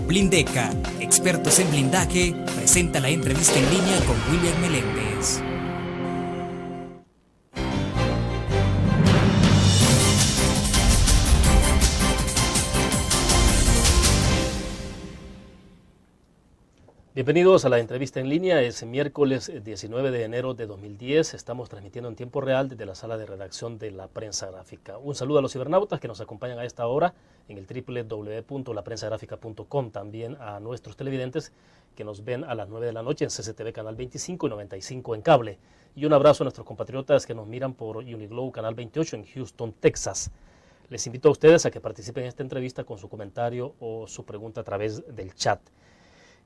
Blindeca, expertos en blindaje, presenta la entrevista en línea con William Meléndez. Bienvenidos a la entrevista en línea. Es miércoles 19 de enero de 2010. Estamos transmitiendo en tiempo real desde la sala de redacción de La Prensa Gráfica. Un saludo a los cibernautas que nos acompañan a esta hora en el www.laprensagráfica.com. También a nuestros televidentes que nos ven a las 9 de la noche en CCTV Canal 25 y 95 en cable. Y un abrazo a nuestros compatriotas que nos miran por Uniglow Canal 28 en Houston, Texas. Les invito a ustedes a que participen en esta entrevista con su comentario o su pregunta a través del chat.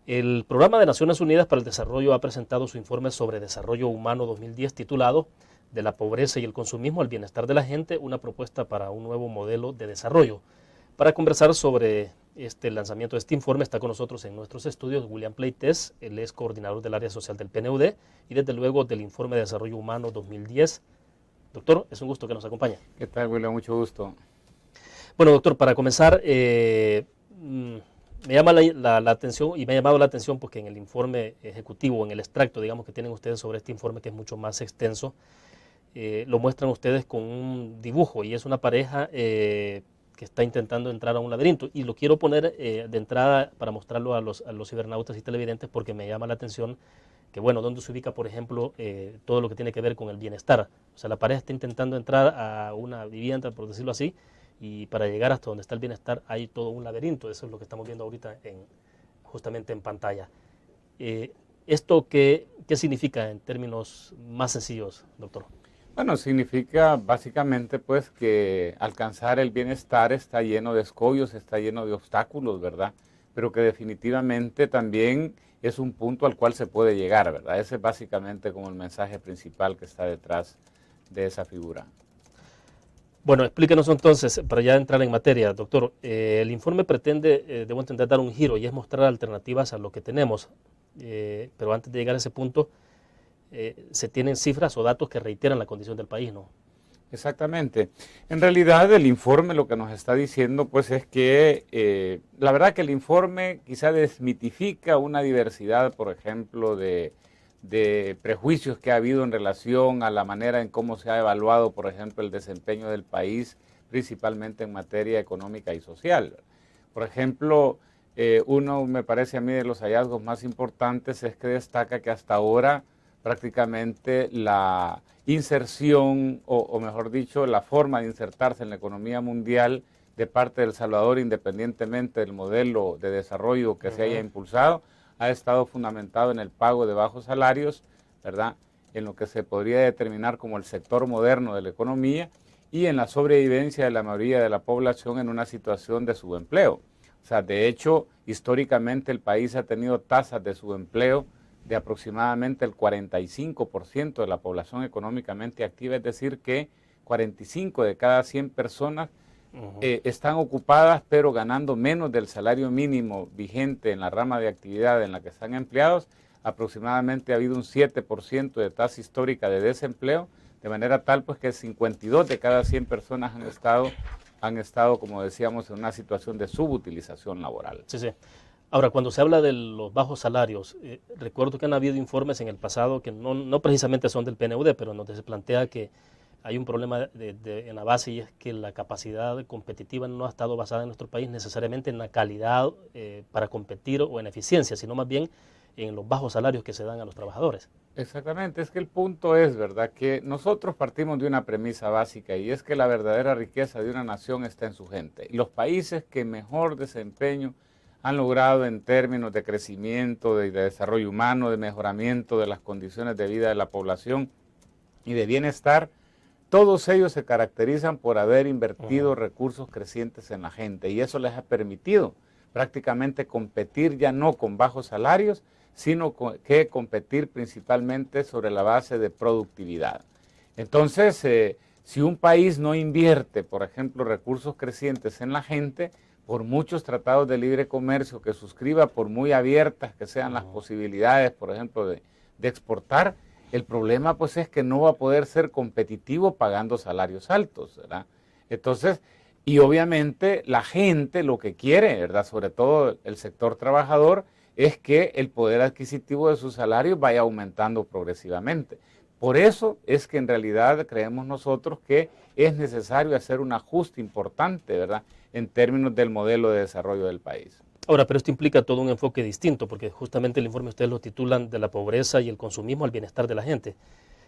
El Programa de Naciones Unidas para el Desarrollo ha presentado su informe sobre desarrollo humano 2010 titulado De la pobreza y el consumismo al bienestar de la gente, una propuesta para un nuevo modelo de desarrollo. Para conversar sobre este lanzamiento de este informe está con nosotros en nuestros estudios William Pleites, él es coordinador del área social del PNUD y desde luego del informe de desarrollo humano 2010. Doctor, es un gusto que nos acompañe. ¿Qué tal, William? Mucho gusto. Bueno, doctor, para comenzar, me llama la atención y me ha llamado la atención porque en el informe ejecutivo, en el extracto, digamos, que tienen ustedes sobre este informe que es mucho más extenso, lo muestran ustedes con un dibujo y es una pareja que está intentando entrar a un laberinto y lo quiero poner de entrada para mostrarlo a los cibernautas y televidentes porque me llama la atención que, bueno, dónde se ubica, por ejemplo, todo lo que tiene que ver con el bienestar. O sea, la pareja está intentando entrar a una vivienda, por decirlo así, y para llegar hasta donde está el bienestar hay todo un laberinto. Eso es lo que estamos viendo ahorita justamente en pantalla. ¿Esto qué significa en términos más sencillos, doctor? Bueno, significa básicamente pues que alcanzar el bienestar está lleno de escollos, está lleno de obstáculos, ¿verdad? Pero que definitivamente también es un punto al cual se puede llegar, ¿verdad? Ese es básicamente como el mensaje principal que está detrás de esa figura. Bueno, explíquenos entonces, para ya entrar en materia, doctor, el informe pretende, debo entender, dar un giro y es mostrar alternativas a lo que tenemos, pero antes de llegar a ese punto, se tienen cifras o datos que reiteran la condición del país, ¿no? Exactamente. En realidad el informe lo que nos está diciendo pues es que la verdad que el informe quizá desmitifica una diversidad, por ejemplo, de prejuicios que ha habido en relación a la manera en cómo se ha evaluado, por ejemplo, el desempeño del país, principalmente en materia económica y social. Por ejemplo, uno me parece a mí de los hallazgos más importantes es que destaca que hasta ahora prácticamente la inserción, o mejor dicho, la forma de insertarse en la economía mundial de parte de El Salvador, independientemente del modelo de desarrollo que se haya impulsado, ha estado fundamentado en el pago de bajos salarios, ¿verdad?, en lo que se podría determinar como el sector moderno de la economía y en la sobrevivencia de la mayoría de la población en una situación de subempleo. O sea, de hecho, históricamente el país ha tenido tasas de subempleo de aproximadamente el 45% de la población económicamente activa, es decir que 45 de cada 100 personas están ocupadas pero ganando menos del salario mínimo vigente en la rama de actividad en la que están empleados. Aproximadamente ha habido un 7% de tasa histórica de desempleo, de manera tal pues que 52 de cada 100 personas han estado, como decíamos, en una situación de subutilización laboral. Sí, sí. Ahora, cuando se habla de los bajos salarios, recuerdo que han habido informes en el pasado que no precisamente son del PNUD, pero donde se plantea que hay un problema en la base y es que la capacidad competitiva no ha estado basada en nuestro país necesariamente en la calidad para competir o en eficiencia, sino más bien en los bajos salarios que se dan a los trabajadores. Exactamente, es que el punto es, ¿verdad?, que nosotros partimos de una premisa básica y es que la verdadera riqueza de una nación está en su gente. Y los países que mejor desempeño han logrado en términos de crecimiento, de desarrollo humano, de mejoramiento de las condiciones de vida de la población y de bienestar, todos ellos se caracterizan por haber invertido recursos crecientes en la gente y eso les ha permitido prácticamente competir ya no con bajos salarios, sino que competir principalmente sobre la base de productividad. Entonces, si un país no invierte, por ejemplo, recursos crecientes en la gente, por muchos tratados de libre comercio que suscriba, por muy abiertas que sean las posibilidades, por ejemplo, de exportar, el problema pues es que no va a poder ser competitivo pagando salarios altos, ¿verdad? Entonces, Y obviamente la gente lo que quiere, ¿verdad? Sobre todo el sector trabajador, es que el poder adquisitivo de sus salarios vaya aumentando progresivamente. Por eso es que en realidad creemos nosotros que es necesario hacer un ajuste importante, ¿verdad?, en términos del modelo de desarrollo del país. Ahora, pero esto implica todo un enfoque distinto, porque justamente el informe ustedes lo titulan de la pobreza y el consumismo al bienestar de la gente.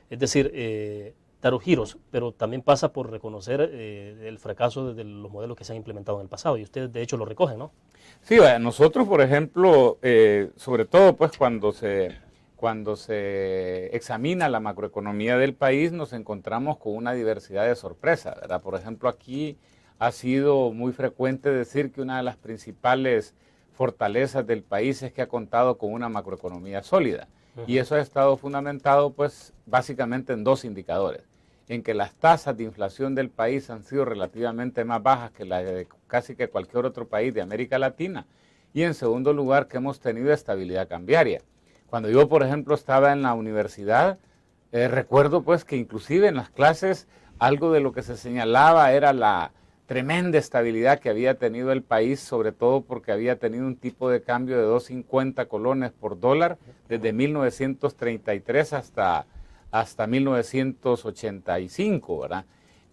Es decir, dar giros, pero también pasa por reconocer el fracaso de los modelos que se han implementado en el pasado, y ustedes de hecho lo recogen, ¿no? Sí, nosotros, por ejemplo, sobre todo pues cuando se examina la macroeconomía del país, nos encontramos con una diversidad de sorpresas, ¿verdad? Por ejemplo, aquí ha sido muy frecuente decir que una de las principales fortalezas del país es que ha contado con una macroeconomía sólida. Y eso ha estado fundamentado pues básicamente en dos indicadores: en que las tasas de inflación del país han sido relativamente más bajas que las de casi que cualquier otro país de América Latina, y en segundo lugar que hemos tenido estabilidad cambiaria. Cuando yo, por ejemplo, estaba en la universidad, recuerdo pues que inclusive en las clases algo de lo que se señalaba era la tremenda estabilidad que había tenido el país, sobre todo porque había tenido un tipo de cambio de 2.50 colones por dólar desde 1933 hasta 1985, ¿verdad?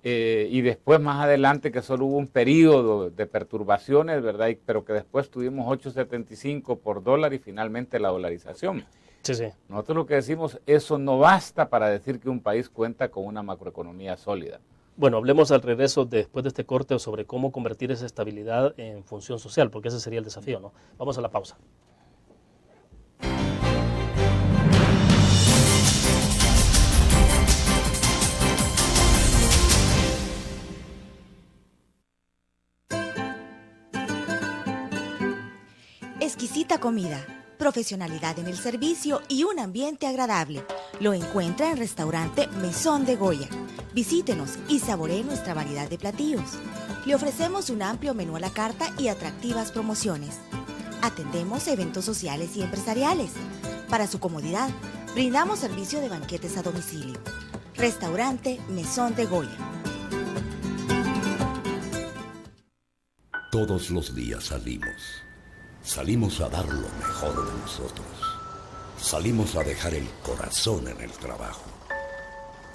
Y después más adelante que solo hubo un periodo de perturbaciones, ¿verdad? Pero que después tuvimos 8.75 por dólar y finalmente la dolarización. Sí, sí. Nosotros lo que decimos, eso no basta para decir que un país cuenta con una macroeconomía sólida. Bueno, hablemos al regreso después de este corte sobre cómo convertir esa estabilidad en función social, porque ese sería el desafío, ¿no? Vamos a la pausa. Exquisita comida, profesionalidad en el servicio y un ambiente agradable. Lo encuentra en Restaurante Mesón de Goya. Visítenos y saboree nuestra variedad de platillos. Le ofrecemos un amplio menú a la carta y atractivas promociones. Atendemos eventos sociales y empresariales. Para su comodidad, brindamos servicio de banquetes a domicilio. Restaurante Mesón de Goya. Todos los días salimos a dar lo mejor de nosotros. Salimos a dejar el corazón en el trabajo.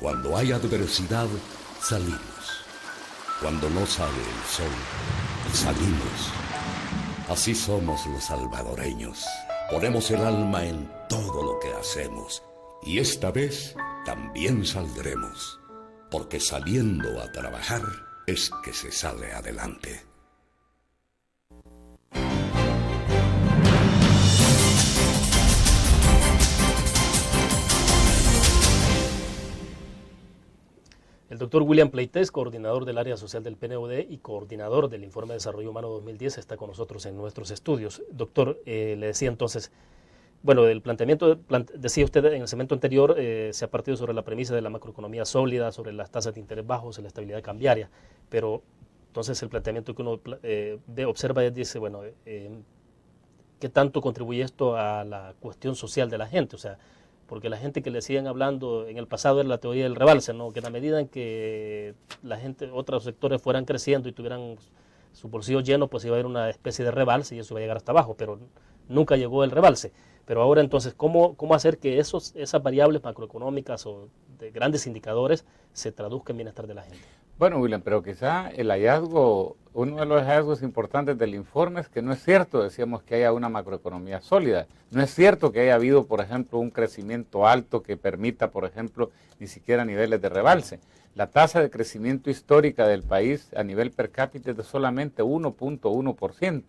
Cuando hay adversidad, salimos. Cuando no sale el sol, salimos. Así somos los salvadoreños. Ponemos el alma en todo lo que hacemos. Y esta vez también saldremos. Porque saliendo a trabajar es que se sale adelante. El doctor William Pleites, coordinador del área social del PNUD y coordinador del Informe de Desarrollo Humano 2010, está con nosotros en nuestros estudios. Doctor, le decía entonces, bueno, el planteamiento, decía usted en el segmento anterior, se ha partido sobre la premisa de la macroeconomía sólida, sobre las tasas de interés bajos, la estabilidad cambiaria, pero entonces el planteamiento que uno observa es, dice, bueno, ¿qué tanto contribuye esto a la cuestión social de la gente? O sea, porque la gente que le siguen hablando en el pasado era la teoría del rebalse, ¿no? Que en la medida en que la gente, otros sectores fueran creciendo y tuvieran su bolsillo lleno, pues iba a haber una especie de rebalse y eso iba a llegar hasta abajo, pero nunca llegó el rebalse. Pero ahora entonces, ¿cómo hacer que esas variables macroeconómicas o de grandes indicadores se traduzcan en bienestar de la gente? Bueno, William, pero quizá el hallazgo, uno de los hallazgos importantes del informe es que no es cierto, decíamos, que haya una macroeconomía sólida. No es cierto que haya habido, por ejemplo, un crecimiento alto que permita, por ejemplo, ni siquiera niveles de rebalse. La tasa de crecimiento histórica del país a nivel per cápita es de solamente 1.1%.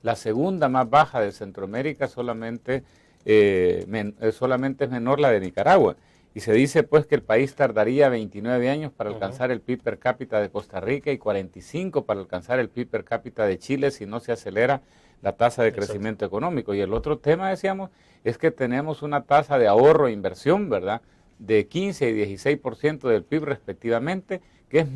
La segunda más baja de Centroamérica solamente es menor la de Nicaragua. Y se dice pues que el país tardaría 29 años para alcanzar el PIB per cápita de Costa Rica y 45 para alcanzar el PIB per cápita de Chile si no se acelera la tasa de crecimiento económico. Y el otro tema, decíamos, es que tenemos una tasa de ahorro e inversión, ¿verdad?, de 15 y 16% del PIB respectivamente, que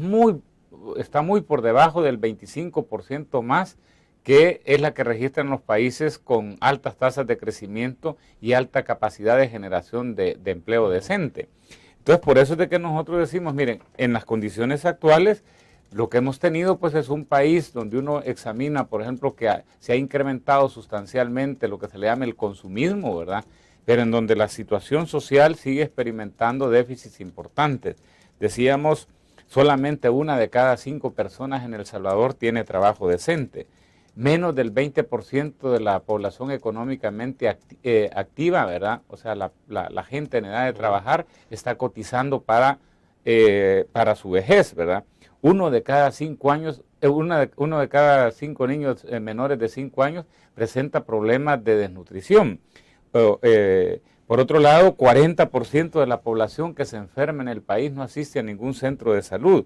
está muy por debajo del 25% más, que es la que registran los países con altas tasas de crecimiento y alta capacidad de generación de empleo decente. Entonces, por eso es de que nosotros decimos, miren, en las condiciones actuales, Lo que hemos tenido pues es un país donde uno examina, por ejemplo, que se ha incrementado sustancialmente lo que se le llama el consumismo, ¿verdad? Pero en donde la situación social sigue experimentando déficits importantes. Decíamos, solamente 1 de cada 5 personas en El Salvador tiene trabajo decente. Menos del 20% de la población económicamente activa, ¿verdad? O sea, la gente en edad de trabajar está cotizando para su vejez, ¿verdad? 1 de cada 5 años, uno de cada 5 niños menores de 5 años presenta problemas de desnutrición. Por otro lado, 40% de la población que se enferma en el país no asiste a ningún centro de salud.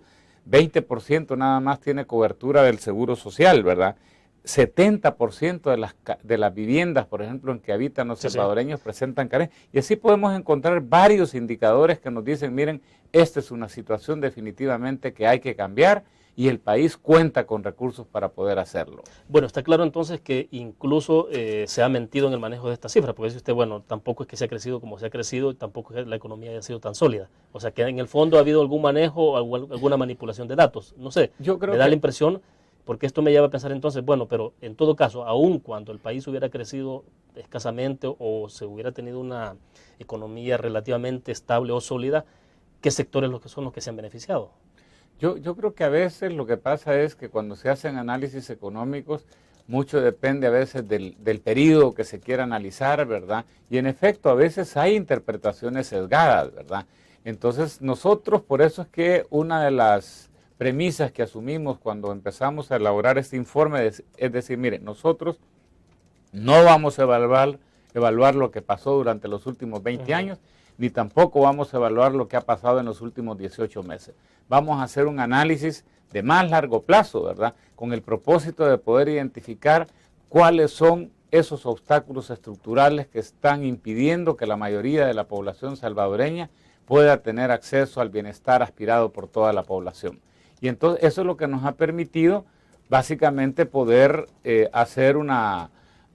20% nada más tiene cobertura del seguro social, ¿verdad? 70% de las viviendas, por ejemplo, en que habitan los salvadoreños presentan carencias. Y así podemos encontrar varios indicadores que nos dicen, miren, esta es una situación definitivamente que hay que cambiar y el país cuenta con recursos para poder hacerlo. Bueno, está claro entonces que incluso se ha mentido en el manejo de estas cifras, porque dice usted, bueno, tampoco es que se ha crecido como se ha crecido, y tampoco es que la economía haya sido tan sólida. O sea, que en el fondo ha habido algún manejo, alguna manipulación de datos. No sé, yo creo me da la impresión, porque esto me lleva a pensar entonces, bueno, pero en todo caso, aun cuando el país hubiera crecido escasamente o se hubiera tenido una economía relativamente estable o sólida, ¿qué sectores son los que se han beneficiado? Yo creo que a veces lo que pasa es que cuando se hacen análisis económicos, mucho depende a veces del periodo que se quiera analizar, ¿verdad? Y en efecto, a veces hay interpretaciones sesgadas, ¿verdad? Entonces, nosotros, por eso es que una de las premisas que asumimos cuando empezamos a elaborar este informe es decir, mire, nosotros no vamos a evaluar lo que pasó durante los últimos 20 años, ni tampoco vamos a evaluar lo que ha pasado en los últimos 18 meses. Vamos a hacer un análisis de más largo plazo, ¿verdad? Con el propósito de poder identificar cuáles son esos obstáculos estructurales que están impidiendo que la mayoría de la población salvadoreña pueda tener acceso al bienestar aspirado por toda la población. Y entonces eso es lo que nos ha permitido básicamente poder hacer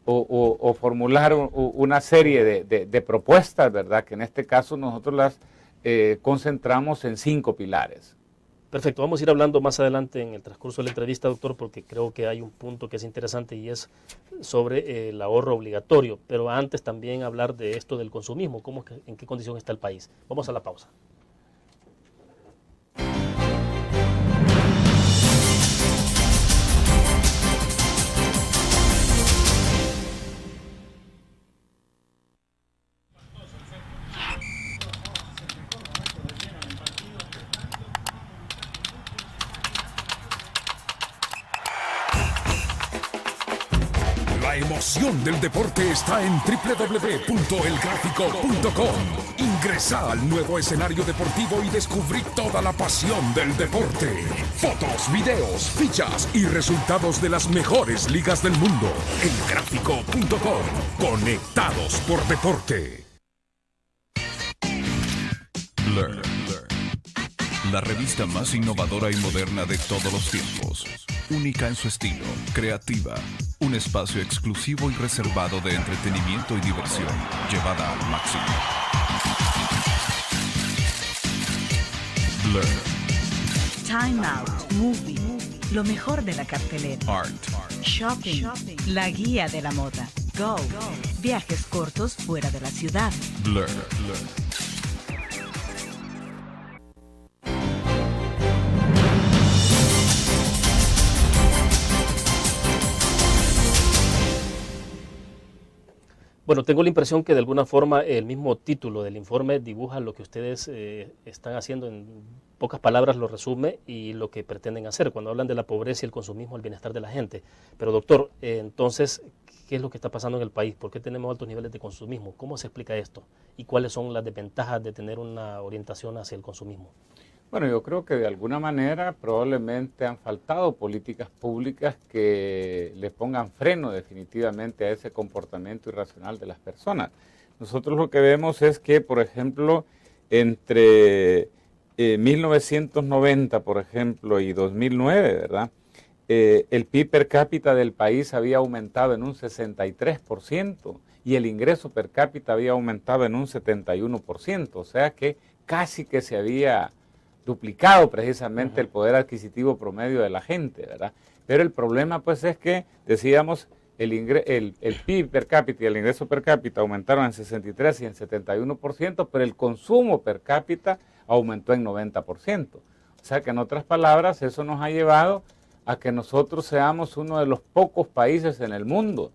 o formular una serie de propuestas, ¿verdad? Que en este caso nosotros las concentramos en 5 pilares. Perfecto, vamos a ir hablando más adelante en el transcurso de la entrevista, doctor, porque creo que hay un punto que es interesante y es sobre el ahorro obligatorio, pero antes también hablar de esto del consumismo, en qué condición está el país. Vamos a la pausa. La emoción del deporte está en www.elgráfico.com. Ingresa al nuevo escenario deportivo y descubrí toda la pasión del deporte. Fotos, videos, fichas y resultados de las mejores ligas del mundo. Elgráfico.com. Conectados por deporte. Blur. La revista más innovadora y moderna de todos los tiempos. Única en su estilo, creativa. Un espacio exclusivo y reservado de entretenimiento y diversión, llevada al máximo. Blur. Time Out, Movie, lo mejor de la cartelera. Art. Shopping, la guía de la moda. Go, viajes cortos fuera de la ciudad. Blur. Bueno, tengo la impresión que de alguna forma el mismo título del informe dibuja lo que ustedes están haciendo, en pocas palabras lo resume y lo que pretenden hacer cuando hablan de la pobreza y el consumismo, el bienestar de la gente. Pero doctor, entonces, ¿qué es lo que está pasando en el país? ¿Por qué tenemos altos niveles de consumismo? ¿Cómo se explica esto? ¿Y cuáles son las desventajas de tener una orientación hacia el consumismo? Bueno, yo creo que de alguna manera probablemente han faltado políticas públicas que le pongan freno definitivamente a ese comportamiento irracional de las personas. Nosotros lo que vemos es que, por ejemplo, entre 1990, por ejemplo, y 2009, ¿verdad? El PIB per cápita del país había aumentado en un 63% y el ingreso per cápita había aumentado en un 71%, o sea que casi que se había duplicado precisamente el poder adquisitivo promedio de la gente, ¿verdad? Pero el problema pues es que, decíamos, el PIB per cápita y el ingreso per cápita aumentaron en 63 y en 71%, pero el consumo per cápita aumentó en 90%. O sea que en otras palabras, eso nos ha llevado a que nosotros seamos uno de los pocos países en el mundo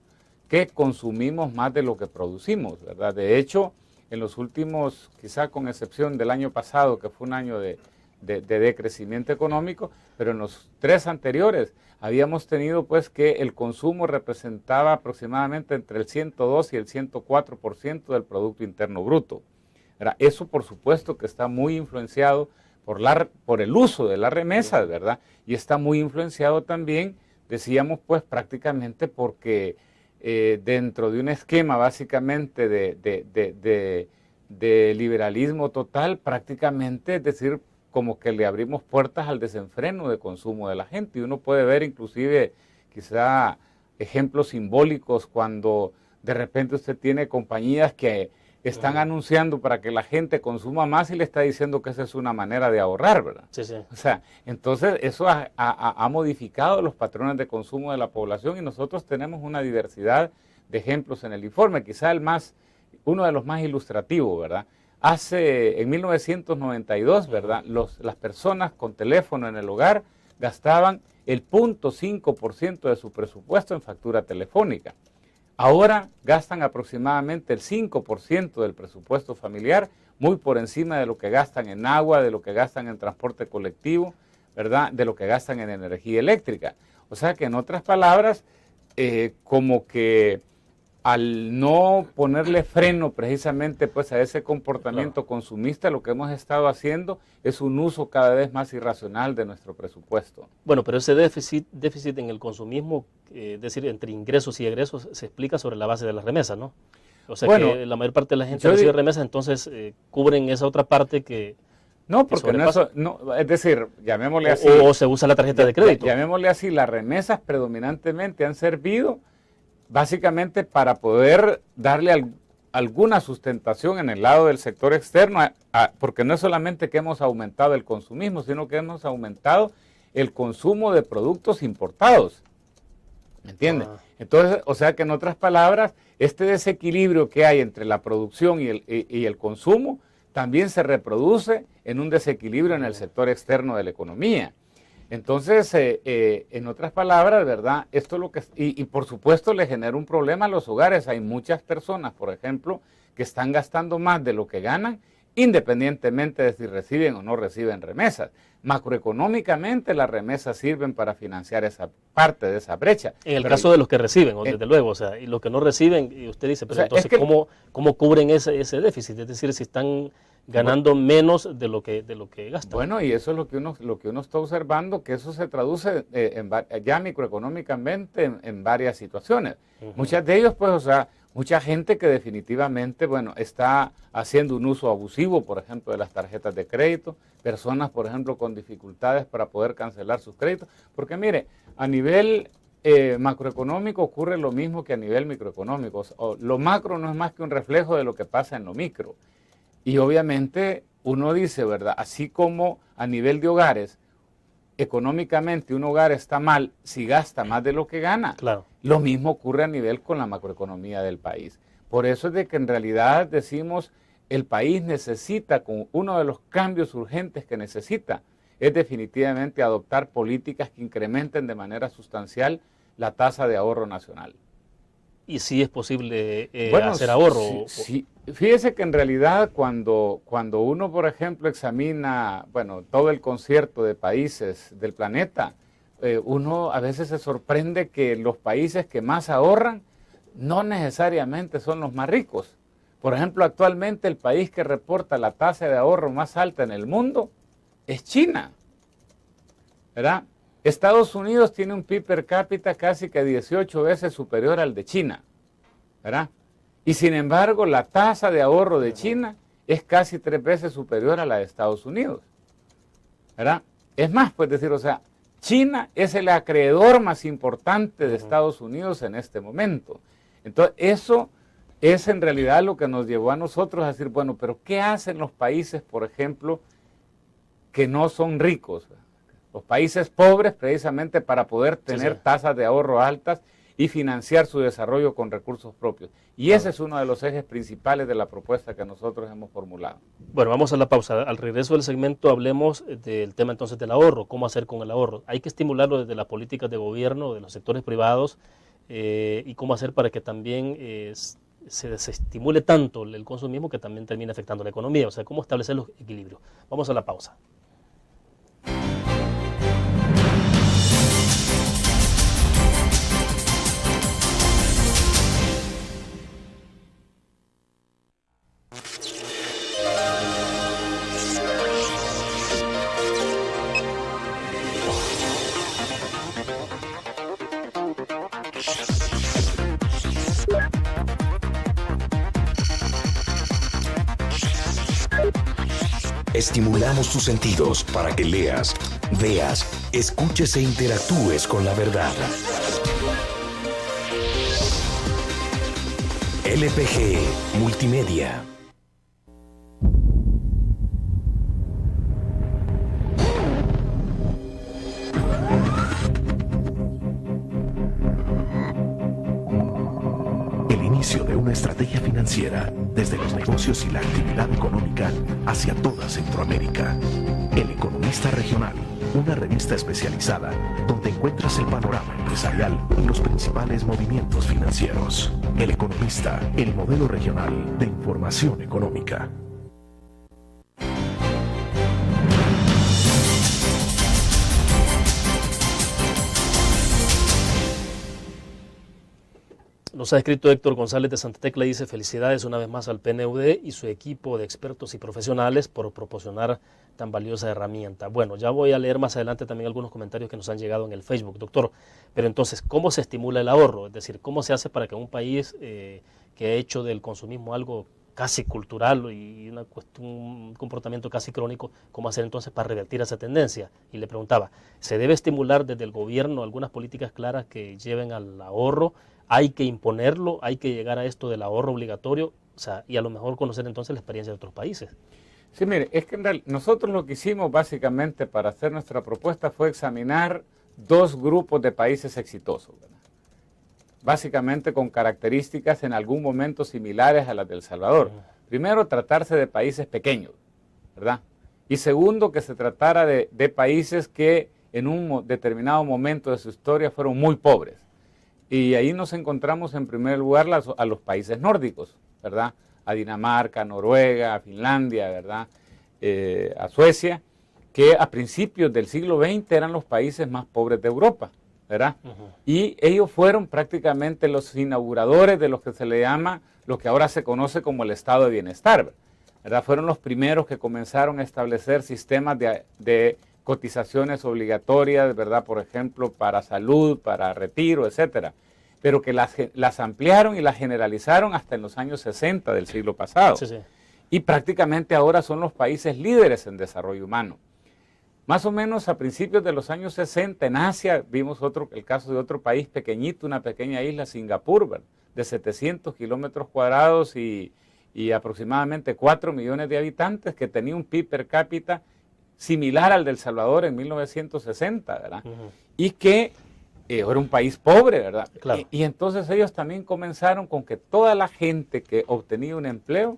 que consumimos más de lo que producimos, ¿verdad? De hecho, en los últimos, quizá con excepción del año pasado, que fue un año de decrecimiento económico, pero en los 3 anteriores habíamos tenido pues que el consumo representaba aproximadamente entre el 102 y el 104% del Producto Interno Bruto. ¿Verdad? Eso por supuesto que está muy influenciado por el uso de las remesas, ¿verdad? Y está muy influenciado también, decíamos pues prácticamente porque dentro de un esquema básicamente de liberalismo total, prácticamente, es decir, como que le abrimos puertas al desenfreno de consumo de la gente. Y uno puede ver inclusive quizá ejemplos simbólicos cuando de repente usted tiene compañías que están anunciando para que la gente consuma más y le está diciendo que esa es una manera de ahorrar, ¿verdad? Sí, sí. O sea, entonces eso ha modificado los patrones de consumo de la población y nosotros tenemos una diversidad de ejemplos en el informe, quizá uno de los más ilustrativos, ¿verdad? En 1992, ¿verdad? Las personas con teléfono en el hogar gastaban el 0.5% de su presupuesto en factura telefónica. Ahora gastan aproximadamente el 5% del presupuesto familiar, muy por encima de lo que gastan en agua, de lo que gastan en transporte colectivo, ¿verdad? De lo que gastan en energía eléctrica. O sea que en otras palabras, como que al no ponerle freno precisamente pues a ese comportamiento consumista, lo que hemos estado haciendo es un uso cada vez más irracional de nuestro presupuesto. Bueno, pero ese déficit en el consumismo, es decir, entre ingresos y egresos, se explica sobre la base de las remesas, ¿no? O sea bueno, que la mayor parte de la gente recibe remesas, entonces cubren esa otra parte que... No, porque es decir, llamémosle así... O se usa la tarjeta de crédito. Llamémosle así, las remesas predominantemente han servido básicamente para poder darle alguna sustentación en el lado del sector externo, porque no es solamente que hemos aumentado el consumismo, sino que hemos aumentado el consumo de productos importados. ¿Me entiendes? Entonces, o sea que en otras palabras, este desequilibrio que hay entre la producción y el consumo también se reproduce en un desequilibrio en el sector externo de la economía. Entonces, en otras palabras, ¿verdad? Esto es lo que y por supuesto le genera un problema a los hogares. Hay muchas personas, por ejemplo, que están gastando más de lo que ganan, independientemente de si reciben o no reciben remesas. Macroeconómicamente las remesas sirven para financiar esa parte de esa brecha. En el caso de los que reciben, desde luego, o sea, y los que no reciben, y usted dice, pero entonces, ¿cómo cubren ese déficit? Es decir, si están ganando menos de lo que gastan. Bueno, y eso es lo que uno está observando, que eso se traduce ya microeconómicamente en varias situaciones. Muchas de ellos, pues, o sea, mucha gente que definitivamente, bueno, está haciendo un uso abusivo, por ejemplo, de las tarjetas de crédito, personas, por ejemplo, con dificultades para poder cancelar sus créditos, porque mire, a nivel macroeconómico ocurre lo mismo que a nivel microeconómico. Lo macro no es más que un reflejo de lo que pasa en lo micro. Y obviamente uno dice, ¿verdad? Así como a nivel de hogares, económicamente un hogar está mal si gasta más de lo que gana. Claro. Lo mismo ocurre a nivel con la macroeconomía del país. Por eso es de que en realidad decimos, el país necesita, con uno de los cambios urgentes que necesita, es definitivamente adoptar políticas que incrementen de manera sustancial la tasa de ahorro nacional. ¿Y si es posible hacer ahorro? Sí. Fíjese que en realidad cuando uno, por ejemplo, examina, bueno, todo el concierto de países del planeta, uno a veces se sorprende que los países que más ahorran no necesariamente son los más ricos. Por ejemplo, actualmente el país que reporta la tasa de ahorro más alta en el mundo es China, ¿verdad? Estados Unidos tiene un PIB per cápita casi que 18 veces superior al de China, ¿verdad? Y sin embargo, la tasa de ahorro de China es casi 3 veces superior a la de Estados Unidos, ¿verdad? Es más, pues decir, o sea, China es el acreedor más importante de Estados Unidos en este momento. Entonces, eso es en realidad lo que nos llevó a nosotros a decir, bueno, pero ¿qué hacen los países, por ejemplo, que no son ricos. Los países pobres, precisamente para poder tener tasas de ahorro altas y financiar su desarrollo con recursos propios. Y ese es uno de los ejes principales de la propuesta que nosotros hemos formulado. Bueno, vamos a la pausa. Al regreso del segmento hablemos del tema entonces del ahorro, cómo hacer con el ahorro. Hay que estimularlo desde las políticas de gobierno, de los sectores privados, y cómo hacer para que también se desestimule tanto el consumismo que también termine afectando la economía. O sea, cómo establecer los equilibrios. Vamos a la pausa. Estimulamos tus sentidos para que leas, veas, escuches e interactúes con la verdad. LPG Multimedia. El inicio de una estrategia financiera desde los negocios y la actividad económica hacia toda Centroamérica. El Economista Regional, una revista especializada donde encuentras el panorama empresarial y los principales movimientos financieros. El Economista, el modelo regional de información económica. Nos ha escrito Héctor González de Santa Tecla, dice: felicidades una vez más al PNUD y su equipo de expertos y profesionales por proporcionar tan valiosa herramienta. Bueno, ya voy a leer más adelante también algunos comentarios que nos han llegado en el Facebook, doctor. Pero entonces, ¿cómo se estimula el ahorro? Es decir, ¿cómo se hace para que un país que ha hecho del consumismo algo casi cultural y un comportamiento casi crónico, cómo hacer entonces para revertir esa tendencia? Y le preguntaba, ¿se debe estimular desde el gobierno algunas políticas claras que lleven al ahorro? ¿Hay que imponerlo? ¿Hay que llegar a esto del ahorro obligatorio? O sea, y a lo mejor conocer entonces la experiencia de otros países. Sí, mire, es que en realidad nosotros lo que hicimos básicamente para hacer nuestra propuesta fue examinar dos grupos de países exitosos, ¿verdad? Básicamente con características en algún momento similares a las de El Salvador. Primero, tratarse de países pequeños, ¿verdad? Y segundo, que se tratara de países que en un determinado momento de su historia fueron muy pobres. Y ahí nos encontramos en primer lugar a los países nórdicos, ¿verdad? A Dinamarca, a Noruega, a Finlandia, ¿verdad? A Suecia, que a principios del siglo XX eran los países más pobres de Europa, ¿verdad? Y ellos fueron prácticamente los inauguradores de lo que se le llama, lo que ahora se conoce como el estado de bienestar, ¿verdad? Fueron los primeros que comenzaron a establecer sistemas de cotizaciones obligatorias, ¿verdad? Por ejemplo, para salud, para retiro, etcétera, pero que las ampliaron y las generalizaron hasta en los años 60 del siglo pasado. Sí, sí. Y prácticamente ahora son los países líderes en desarrollo humano. Más o menos a principios de los años 60 en Asia vimos el caso de otro país pequeñito, una pequeña isla, Singapur, ¿verdad? De 700 kilómetros cuadrados y aproximadamente 4 millones de habitantes, que tenía un PIB per cápita similar al de El Salvador en 1960, ¿verdad? Y que era un país pobre, ¿verdad? Claro. Y entonces ellos también comenzaron con que toda la gente que obtenía un empleo,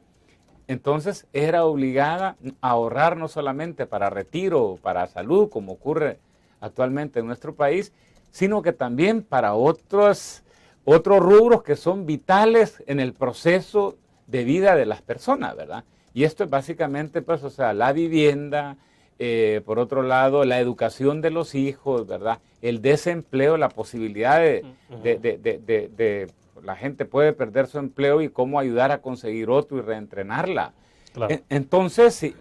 entonces era obligada a ahorrar no solamente para retiro o para salud, como ocurre actualmente en nuestro país, sino que también para otros rubros que son vitales en el proceso de vida de las personas, ¿verdad? Y esto es básicamente, pues, o sea, la vivienda, por otro lado, la educación de los hijos, ¿verdad? El desempleo, la posibilidad de la gente puede perder su empleo y cómo ayudar a conseguir otro y reentrenarla. Claro. Entonces,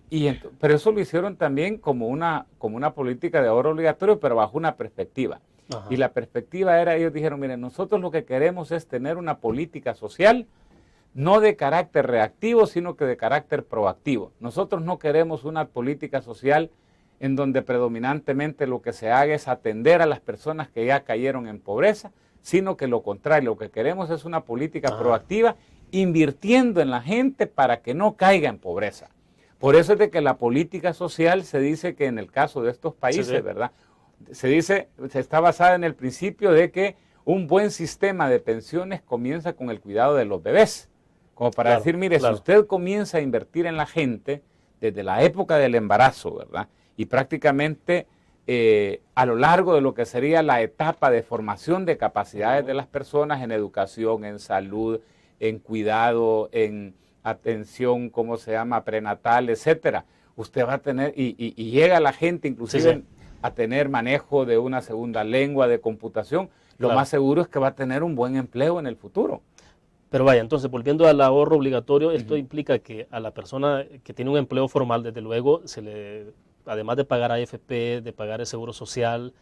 pero eso lo hicieron también como una política de ahorro obligatorio, pero bajo una perspectiva. Ajá. Y la perspectiva era, ellos dijeron, miren, nosotros lo que queremos es tener una política social no de carácter reactivo, sino que de carácter proactivo. Nosotros no queremos una política social en donde predominantemente lo que se haga es atender a las personas que ya cayeron en pobreza, sino que lo contrario, lo que queremos es una política proactiva, invirtiendo en la gente para que no caiga en pobreza. Por eso es de que la política social se dice que en el caso de estos países, Sí, sí. ¿verdad? Se está basada en el principio de que un buen sistema de pensiones comienza con el cuidado de los bebés. Como para Claro, decir, mire, claro. si usted comienza a invertir en la gente desde la época del embarazo, ¿verdad? Y prácticamente a lo largo de lo que sería la etapa de formación de capacidades de las personas en educación, en salud, en cuidado, en atención, ¿cómo se llama?, prenatal, etcétera. Usted va a tener, y llega la gente inclusive Sí, sí. a tener manejo de una segunda lengua, de computación, lo Claro. más seguro es que va a tener un buen empleo en el futuro. Pero vaya, entonces volviendo al ahorro obligatorio, esto implica que a la persona que tiene un empleo formal, desde luego, además de pagar AFP, de pagar el seguro social,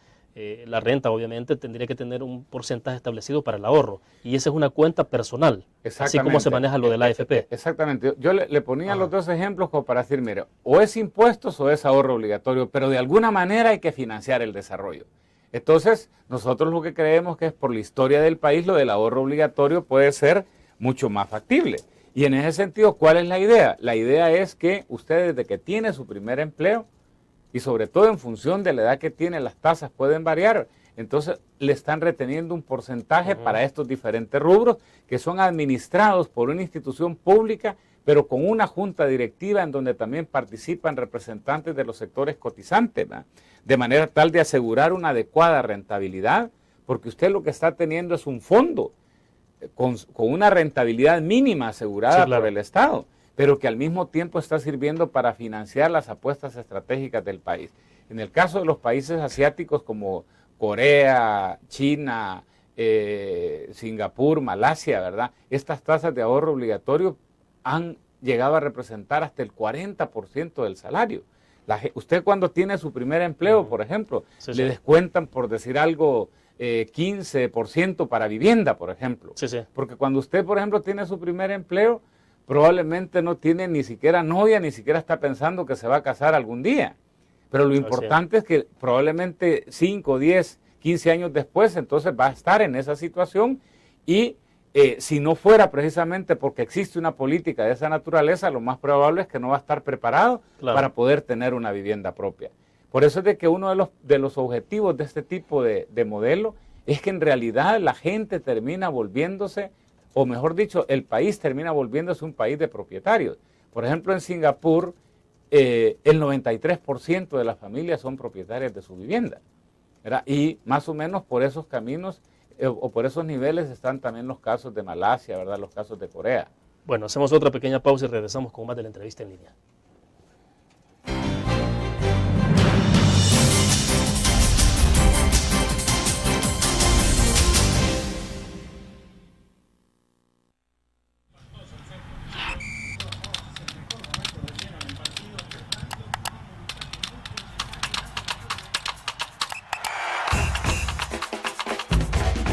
la renta obviamente, tendría que tener un porcentaje establecido para el ahorro. Y esa es una cuenta personal, así como se maneja lo del AFP. Exactamente. Yo le ponía Ajá. los dos ejemplos como para decir, mire, o es impuestos o es ahorro obligatorio, pero de alguna manera hay que financiar el desarrollo. Entonces, nosotros lo que creemos que es por la historia del país, lo del ahorro obligatorio puede ser mucho más factible. Y en ese sentido, ¿cuál es la idea? La idea es que usted desde que tiene su primer empleo, y sobre todo en función de la edad que tiene, las tasas pueden variar, entonces le están reteniendo un porcentaje para estos diferentes rubros que son administrados por una institución pública, pero con una junta directiva en donde también participan representantes de los sectores cotizantes, ¿verdad? De manera tal de asegurar una adecuada rentabilidad, porque usted lo que está teniendo es un fondo con una rentabilidad mínima asegurada Sí, claro. por el Estado, pero que al mismo tiempo está sirviendo para financiar las apuestas estratégicas del país. En el caso de los países asiáticos como Corea, China, Singapur, Malasia, ¿verdad? Estas tasas de ahorro obligatorio han llegado a representar hasta el 40% del salario. Usted cuando tiene su primer empleo, por ejemplo, Sí, le sí. descuentan, por decir algo, 15% para vivienda, por ejemplo. Sí, sí. Porque cuando usted, por ejemplo, tiene su primer empleo, probablemente no tiene ni siquiera novia, ni siquiera está pensando que se va a casar algún día. Pero lo importante es que probablemente 5, 10, 15 años después, entonces va a estar en esa situación y si no fuera precisamente porque existe una política de esa naturaleza, lo más probable es que no va a estar preparado Claro. para poder tener una vivienda propia. Por eso es de que uno de los objetivos de este tipo de modelo es que en realidad la gente termina volviéndose, o mejor dicho, el país termina volviéndose un país de propietarios. Por ejemplo, en Singapur, el 93% de las familias son propietarias de su vivienda, ¿verdad? Y más o menos por esos caminos o por esos niveles están también los casos de Malasia, ¿verdad? Los casos de Corea. Bueno, hacemos otra pequeña pausa y regresamos con más de la entrevista en línea.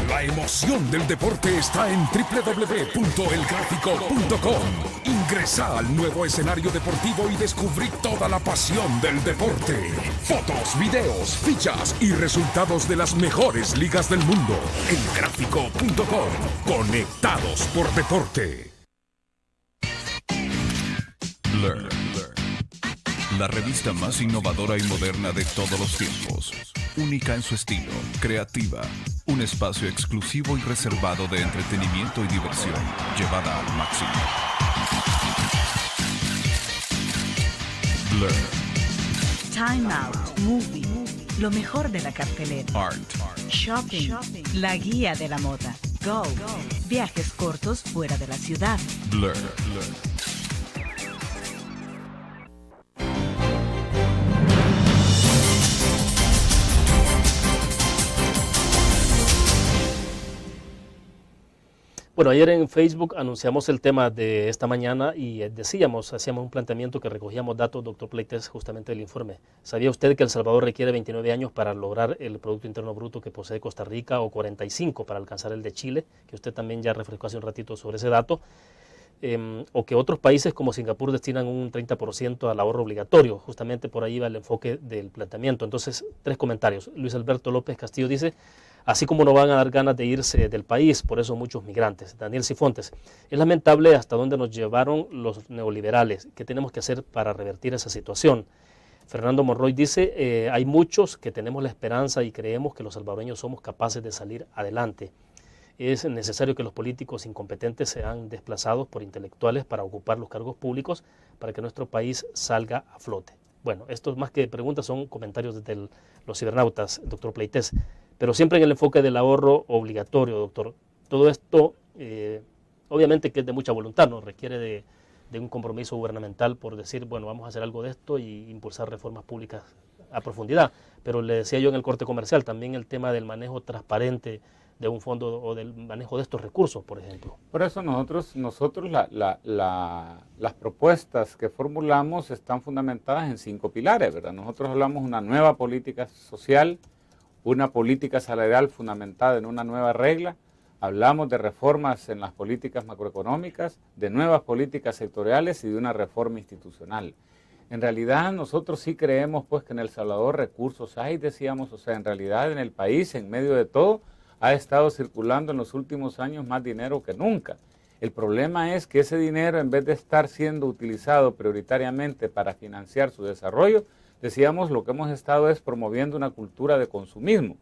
La emoción del deporte está en www.elgráfico.com. Ingresa al nuevo escenario deportivo y descubrí toda la pasión del deporte. Fotos, videos, fichas y resultados de las mejores ligas del mundo. Elgráfico.com. Conectados por deporte. Learn. La revista más innovadora y moderna de todos los tiempos. Única en su estilo, creativa. Un espacio exclusivo y reservado de entretenimiento y diversión, llevada al máximo. Blur. Time Out Movie. Lo mejor de la cartelera. Art. Shopping. La guía de la moda. Go. Viajes cortos fuera de la ciudad. Blur. Bueno, ayer en Facebook anunciamos el tema de esta mañana y hacíamos un planteamiento que recogíamos datos, doctor Pleites, justamente del informe. ¿Sabía usted que El Salvador requiere 29 años para lograr el Producto Interno Bruto que posee Costa Rica o 45 para alcanzar el de Chile? Que usted también ya refrescó hace un ratito sobre ese dato. O que otros países como Singapur destinan un 30% al ahorro obligatorio. Justamente por ahí va el enfoque del planteamiento. Entonces, 3 comentarios. Luis Alberto López Castillo dice: así como no van a dar ganas de irse del país, por eso muchos migrantes. Daniel Cifontes, es lamentable hasta dónde nos llevaron los neoliberales. ¿Qué tenemos que hacer para revertir esa situación? Fernando Monroy dice, hay muchos que tenemos la esperanza y creemos que los salvadoreños somos capaces de salir adelante. Es necesario que los políticos incompetentes sean desplazados por intelectuales para ocupar los cargos públicos para que nuestro país salga a flote. Bueno, esto más que preguntas son comentarios de los cibernautas, doctor Pleites, pero siempre en el enfoque del ahorro obligatorio, doctor. Todo esto, obviamente que es de mucha voluntad, ¿no? Requiere de un compromiso gubernamental por decir, bueno, vamos a hacer algo de esto y impulsar reformas públicas a profundidad. Pero le decía yo en el corte comercial, también el tema del manejo transparente de un fondo o del manejo de estos recursos, por ejemplo. Por eso nosotros las propuestas que formulamos están fundamentadas en 5 pilares, ¿verdad? Nosotros hablamos de una nueva política social, una política salarial fundamentada en una nueva regla, hablamos de reformas en las políticas macroeconómicas, de nuevas políticas sectoriales y de una reforma institucional. En realidad nosotros sí creemos pues que en El Salvador recursos hay, decíamos, o sea, en realidad en el país, en medio de todo, ha estado circulando en los últimos años más dinero que nunca. El problema es que ese dinero, en vez de estar siendo utilizado prioritariamente para financiar su desarrollo, decíamos, lo que hemos estado es promoviendo una cultura de consumismo.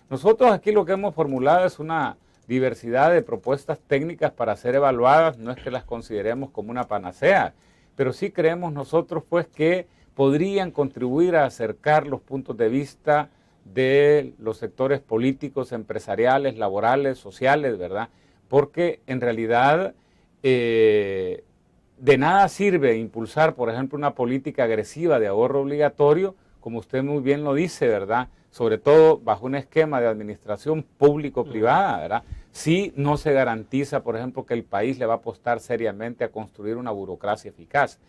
Nosotros aquí lo que hemos formulado es una diversidad de propuestas técnicas para ser evaluadas, no es que las consideremos como una panacea, pero sí creemos nosotros pues que podrían contribuir a acercar los puntos de vista de los sectores políticos, empresariales, laborales, sociales, ¿verdad? Porque en realidad de nada sirve impulsar, por ejemplo, una política agresiva de ahorro obligatorio, como usted muy bien lo dice, ¿verdad? Sobre todo bajo un esquema de administración público-privada, ¿verdad? Si no se garantiza, por ejemplo, que el país le va a apostar seriamente a construir una burocracia eficaz.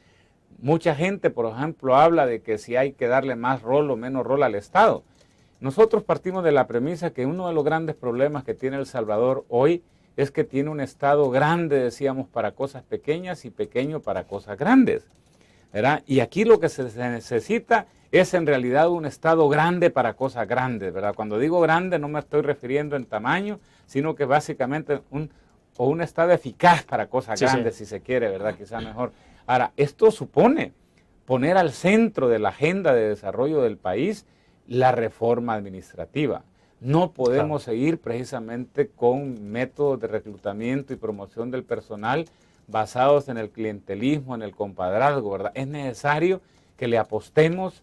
Mucha gente, por ejemplo, habla de que si hay que darle más rol o menos rol al Estado. Nosotros partimos de la premisa que uno de los grandes problemas que tiene El Salvador hoy es que tiene un Estado grande, decíamos, para cosas pequeñas y pequeño para cosas grandes, ¿verdad? Y aquí lo que se necesita es en realidad un Estado grande para cosas grandes, ¿verdad? Cuando digo grande no me estoy refiriendo en tamaño, sino que básicamente un Estado eficaz para cosas grandes, si se quiere, ¿verdad? Quizá mejor. Ahora, esto supone poner al centro de la agenda de desarrollo del país la reforma administrativa. No podemos seguir precisamente con métodos de reclutamiento y promoción del personal basados en el clientelismo, en el compadrazgo, ¿verdad? Es necesario que le apostemos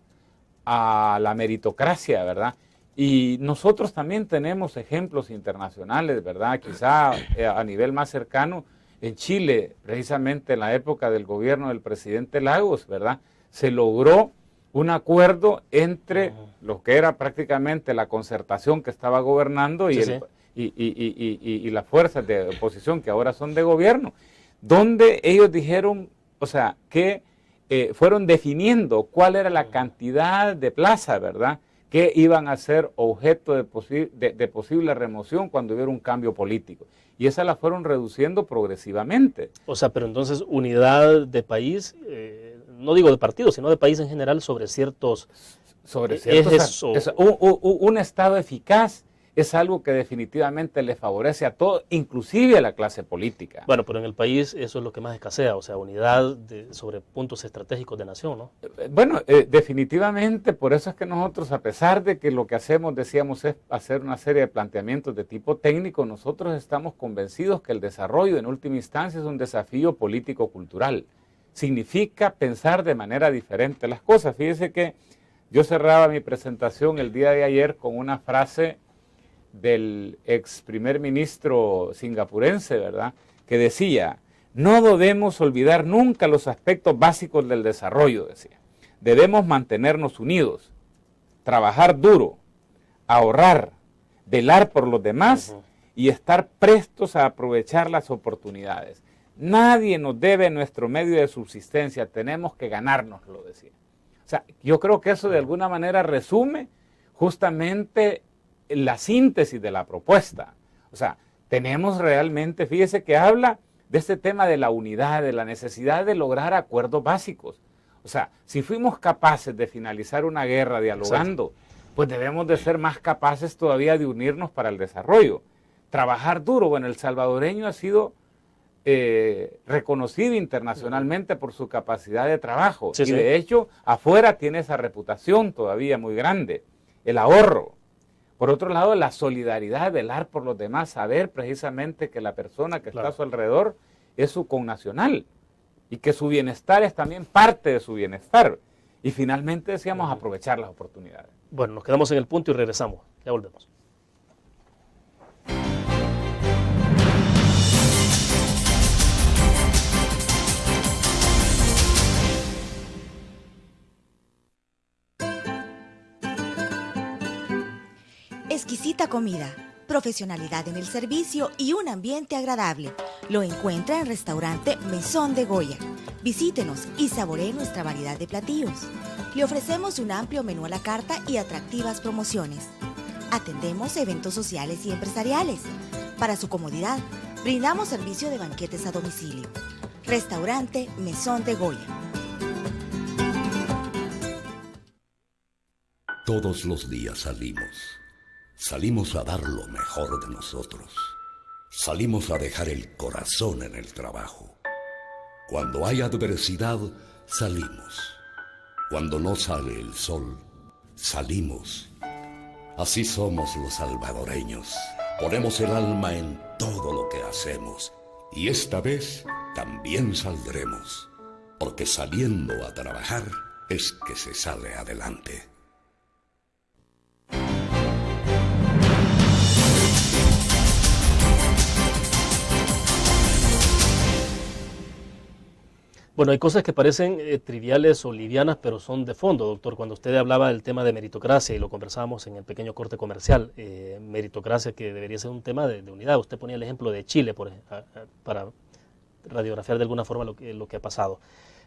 a la meritocracia, ¿verdad? Y nosotros también tenemos ejemplos internacionales, ¿verdad? Quizá a nivel más cercano, en Chile, precisamente en la época del gobierno del presidente Lagos, ¿verdad? Se logró un acuerdo entre lo que era prácticamente la concertación que estaba gobernando y las fuerzas de oposición que ahora son de gobierno, donde ellos dijeron, o sea, que fueron definiendo cuál era la cantidad de plazas, ¿verdad?, que iban a ser objeto de posible remoción cuando hubiera un cambio político. Y esas las fueron reduciendo progresivamente. O sea, pero entonces unidad de país, no digo de partido, sino de país en general sobre ciertos ejes. Un Estado eficaz es algo que definitivamente le favorece a todo, inclusive a la clase política. Bueno, pero en el país eso es lo que más escasea, o sea, unidad sobre puntos estratégicos de nación, ¿no? Bueno, definitivamente, por eso es que nosotros, a pesar de que lo que hacemos, decíamos, es hacer una serie de planteamientos de tipo técnico, nosotros estamos convencidos que el desarrollo, en última instancia, es un desafío político-cultural. Significa pensar de manera diferente las cosas. Fíjese que yo cerraba mi presentación el día de ayer con una frase del ex primer ministro singapurense, ¿verdad?, que decía, no debemos olvidar nunca los aspectos básicos del desarrollo, decía. Debemos mantenernos unidos, trabajar duro, ahorrar, velar por los demás y estar prestos a aprovechar las oportunidades. Nadie nos debe nuestro medio de subsistencia, tenemos que ganárnoslo, decía. O sea, yo creo que eso de alguna manera resume justamente la síntesis de la propuesta. O sea, tenemos realmente, fíjese que habla de este tema de la unidad, de la necesidad de lograr acuerdos básicos. O sea, si fuimos capaces de finalizar una guerra dialogando, pues debemos de ser más capaces todavía de unirnos para el desarrollo. Trabajar duro. Bueno, el salvadoreño ha sido reconocido internacionalmente por su capacidad de trabajo. Sí, y sí. de hecho, afuera tiene esa reputación todavía muy grande. El ahorro. Por otro lado, la solidaridad, velar por los demás, saber precisamente que la persona que está a su alrededor es su connacional y que su bienestar es también parte de su bienestar. Y finalmente decíamos aprovechar las oportunidades. Bueno, nos quedamos en el punto y regresamos. Ya volvemos. Exquisita comida, profesionalidad en el servicio y un ambiente agradable. Lo encuentra en Restaurante Mesón de Goya. Visítenos y saboree nuestra variedad de platillos. Le ofrecemos un amplio menú a la carta y atractivas promociones. Atendemos eventos sociales y empresariales. Para su comodidad, brindamos servicio de banquetes a domicilio. Restaurante Mesón de Goya. Todos los días salimos. Salimos a dar lo mejor de nosotros. Salimos a dejar el corazón en el trabajo. Cuando hay adversidad, salimos. Cuando no sale el sol, salimos. Así somos los salvadoreños. Ponemos el alma en todo lo que hacemos. Y esta vez también saldremos. Porque saliendo a trabajar es que se sale adelante. Bueno, hay cosas que parecen triviales o livianas, pero son de fondo, doctor. Cuando usted hablaba del tema de meritocracia, y lo conversábamos en el pequeño corte comercial, meritocracia que debería ser un tema de unidad. Usted ponía el ejemplo de Chile para radiografiar de alguna forma lo que ha pasado.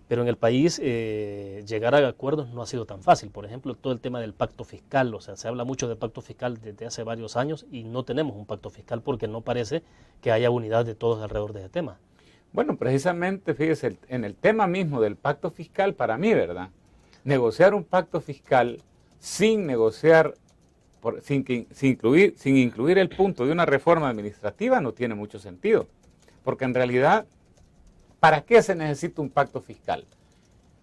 Pero en el país llegar a acuerdos no ha sido tan fácil. Por ejemplo, todo el tema del pacto fiscal, o sea, se habla mucho del pacto fiscal desde hace varios años y no tenemos un pacto fiscal porque no parece que haya unidad de todos alrededor de ese tema. Bueno, precisamente, fíjese, en el tema mismo del pacto fiscal, para mí, ¿verdad? Negociar un pacto fiscal sin negociar, sin incluir el punto de una reforma administrativa no tiene mucho sentido. Porque en realidad, ¿para qué se necesita un pacto fiscal?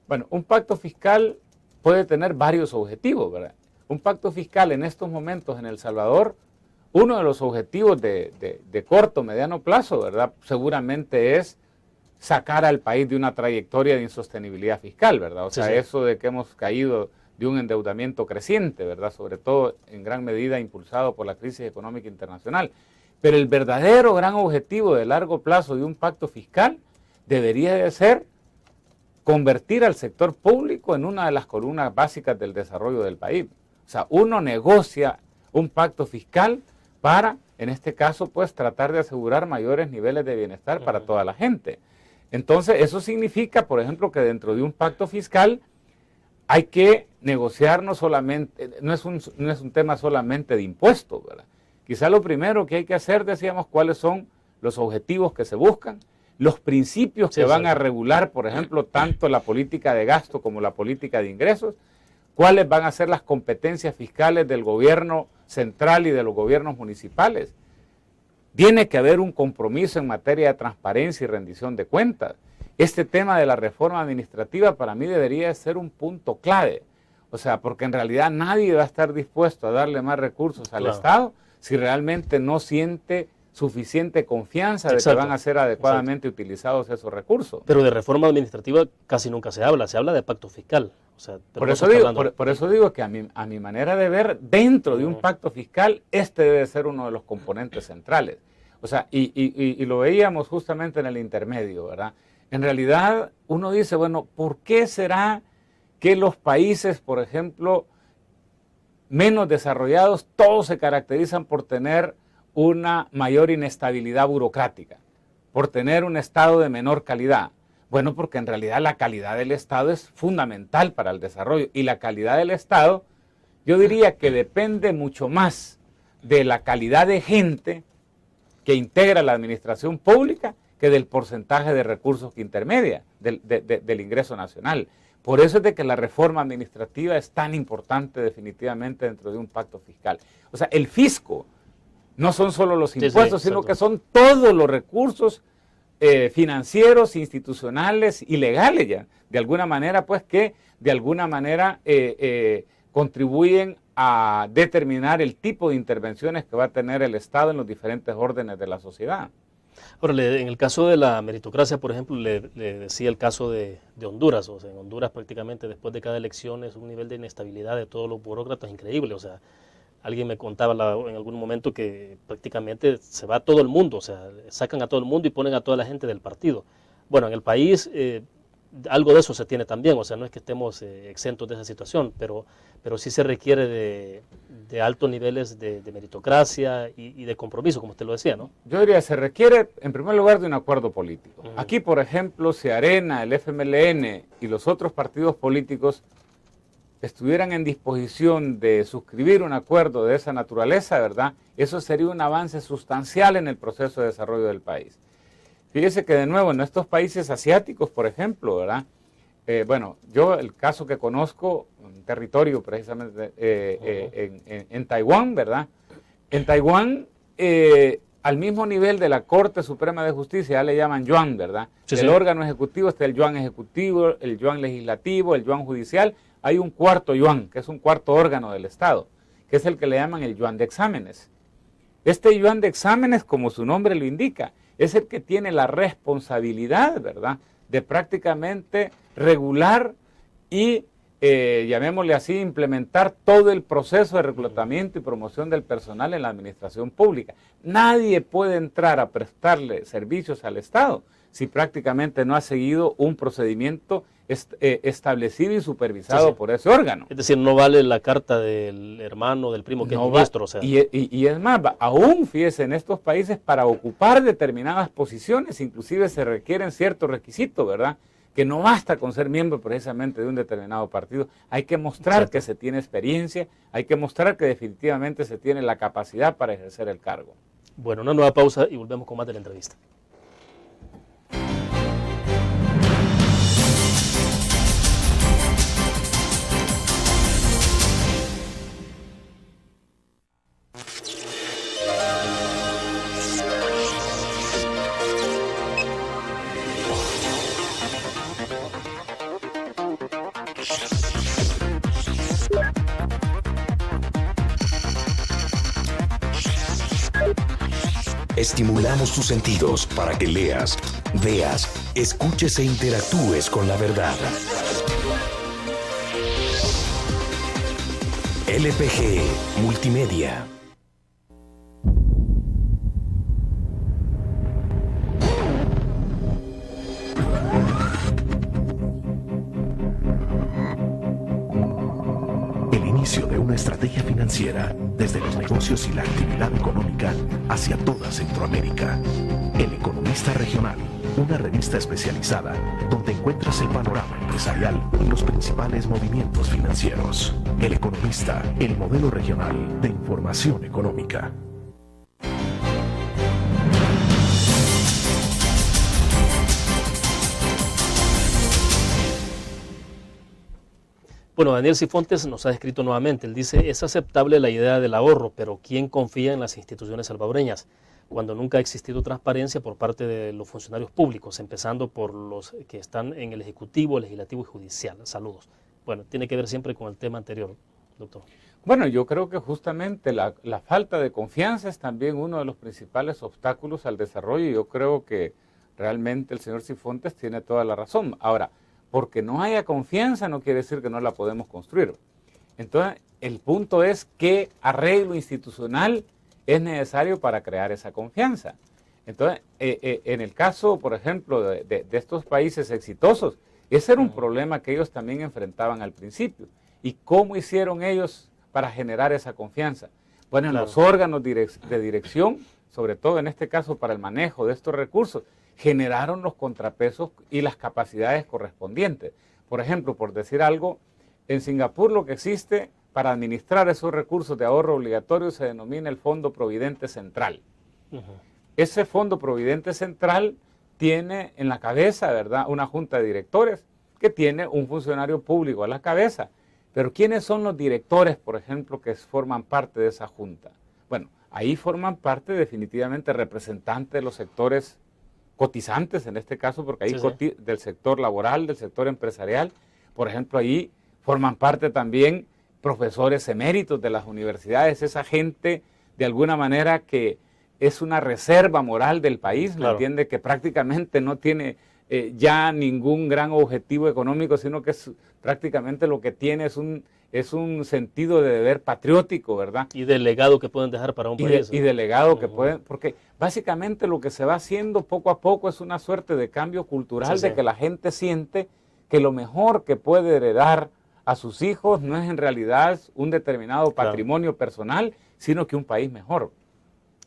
Bueno, un pacto fiscal puede tener varios objetivos, ¿verdad? Un pacto fiscal en estos momentos en El Salvador, uno de los objetivos de corto, mediano plazo, ¿verdad? Seguramente es sacar al país de una trayectoria de insostenibilidad fiscal, ¿verdad? O sea, eso de que hemos caído de un endeudamiento creciente, ¿verdad? Sobre todo en gran medida impulsado por la crisis económica internacional. Pero el verdadero gran objetivo de largo plazo de un pacto fiscal debería de ser convertir al sector público en una de las columnas básicas del desarrollo del país. O sea, uno negocia un pacto fiscal para, en este caso, pues tratar de asegurar mayores niveles de bienestar para toda la gente. Entonces, eso significa, por ejemplo, que dentro de un pacto fiscal hay que negociar no solamente, no es un tema solamente de impuestos, ¿verdad? Quizá lo primero que hay que hacer, decíamos, cuáles son los objetivos que se buscan, los principios que van a regular, por ejemplo, tanto la política de gasto como la política de ingresos, cuáles van a ser las competencias fiscales del gobierno central y de los gobiernos municipales. Tiene que haber un compromiso en materia de transparencia y rendición de cuentas. Este tema de la reforma administrativa para mí debería ser un punto clave. O sea, porque en realidad nadie va a estar dispuesto a darle más recursos al Estado si realmente no siente suficiente confianza de que van a ser adecuadamente utilizados esos recursos. Pero de reforma administrativa casi nunca se habla de pacto fiscal. O sea, por eso digo que a mi manera de ver, dentro de un pacto fiscal, este debe ser uno de los componentes centrales. O sea, y lo veíamos justamente en el intermedio, ¿verdad? En realidad, uno dice, bueno, ¿por qué será que los países, por ejemplo, menos desarrollados, todos se caracterizan por tener una mayor inestabilidad burocrática, por tener un Estado de menor calidad? Bueno, porque en realidad la calidad del Estado es fundamental para el desarrollo, y la calidad del Estado, yo diría que depende mucho más de la calidad de gente que integra la administración pública que del porcentaje de recursos que intermedia del ingreso nacional. Por eso es de que la reforma administrativa es tan importante definitivamente dentro de un pacto fiscal. O sea, el fisco no son solo los impuestos, sino que son todos los recursos financieros, institucionales y legales ya, de alguna manera, pues que de alguna manera contribuyen a determinar el tipo de intervenciones que va a tener el Estado en los diferentes órdenes de la sociedad. Ahora, en el caso de la meritocracia, por ejemplo, le decía el caso de Honduras. O sea, en Honduras prácticamente después de cada elección es un nivel de inestabilidad de todos los burócratas increíble. O sea, alguien me contaba en algún momento que prácticamente se va todo el mundo. O sea, sacan a todo el mundo y ponen a toda la gente del partido. Bueno, en el país algo de eso se tiene también. O sea, no es que estemos exentos de esa situación, pero sí se requiere de altos niveles de meritocracia y de compromiso, como usted lo decía, ¿no? Yo diría, se requiere en primer lugar de un acuerdo político. Aquí, por ejemplo, si Arena, el FMLN y los otros partidos políticos estuvieran en disposición de suscribir un acuerdo de esa naturaleza, ¿verdad? Eso sería un avance sustancial en el proceso de desarrollo del país. Fíjese que de nuevo en estos países asiáticos, por ejemplo, ¿verdad? Bueno, yo el caso que conozco, un territorio precisamente en Taiwán, ¿verdad? En Taiwán, al mismo nivel de la Corte Suprema de Justicia, ya le llaman yuan, ¿verdad? Sí, el órgano ejecutivo está el yuan ejecutivo, el yuan legislativo, el yuan judicial. Hay un cuarto yuan, que es un cuarto órgano del Estado, que es el que le llaman el yuan de exámenes. Este yuan de exámenes, como su nombre lo indica, es el que tiene la responsabilidad, ¿verdad?, de prácticamente regular y, llamémosle así, implementar todo el proceso de reclutamiento y promoción del personal en la administración pública. Nadie puede entrar a prestarle servicios al Estado si prácticamente no ha seguido un procedimiento establecido y supervisado por ese órgano. Es decir, no vale la carta del hermano, del primo que es ministro. O sea. Y es más, aún fíjese, en estos países para ocupar determinadas posiciones, inclusive se requieren ciertos requisitos, ¿verdad? Que no basta con ser miembro precisamente de un determinado partido. Hay que mostrar que se tiene experiencia, hay que mostrar que definitivamente se tiene la capacidad para ejercer el cargo. Bueno, una nueva pausa y volvemos con más de la entrevista. Estimulamos tus sentidos para que leas, veas, escuches e interactúes con la verdad. LPG Multimedia. El inicio de una estrategia financiera desde los negocios y la actividad económica hacia toda Centroamérica. El Economista Regional, una revista especializada donde encuentras el panorama empresarial y los principales movimientos financieros. El Economista, el modelo regional de información económica. Bueno, Daniel Cifontes nos ha escrito nuevamente. Él dice, es aceptable la idea del ahorro, pero ¿quién confía en las instituciones salvadoreñas? Cuando nunca ha existido transparencia por parte de los funcionarios públicos, empezando por los que están en el Ejecutivo, Legislativo y Judicial. Saludos. Bueno, tiene que ver siempre con el tema anterior, doctor. Bueno, yo creo que justamente la falta de confianza es también uno de los principales obstáculos al desarrollo. Yo creo que realmente el señor Cifontes tiene toda la razón. Ahora, porque no haya confianza no quiere decir que no la podemos construir. Entonces, el punto es qué arreglo institucional es necesario para crear esa confianza. Entonces, en el caso, por ejemplo, de estos países exitosos, ese era un problema que ellos también enfrentaban al principio. ¿Y cómo hicieron ellos para generar esa confianza? Bueno, en los órganos de dirección, sobre todo en este caso para el manejo de estos recursos, generaron los contrapesos y las capacidades correspondientes. Por ejemplo, por decir algo, en Singapur lo que existe para administrar esos recursos de ahorro obligatorio se denomina el Fondo Providente Central. Ese Fondo Providente Central tiene en la cabeza, ¿verdad?, una junta de directores que tiene un funcionario público a la cabeza. Pero ¿quiénes son los directores, por ejemplo, que forman parte de esa junta? Bueno, ahí forman parte definitivamente representantes de los sectores cotizantes, en este caso, porque ahí del sector laboral, del sector empresarial. Por ejemplo, ahí forman parte también profesores eméritos de las universidades, esa gente de alguna manera que es una reserva moral del país, ¿me entiende? Que prácticamente no tiene ya ningún gran objetivo económico, sino que prácticamente lo que tiene es un sentido de deber patriótico, ¿verdad? Y del legado que pueden dejar para un país. Y del legado que pueden, porque básicamente lo que se va haciendo poco a poco es una suerte de cambio cultural, de que la gente siente que lo mejor que puede heredar a sus hijos no es en realidad un determinado patrimonio personal, sino que un país mejor.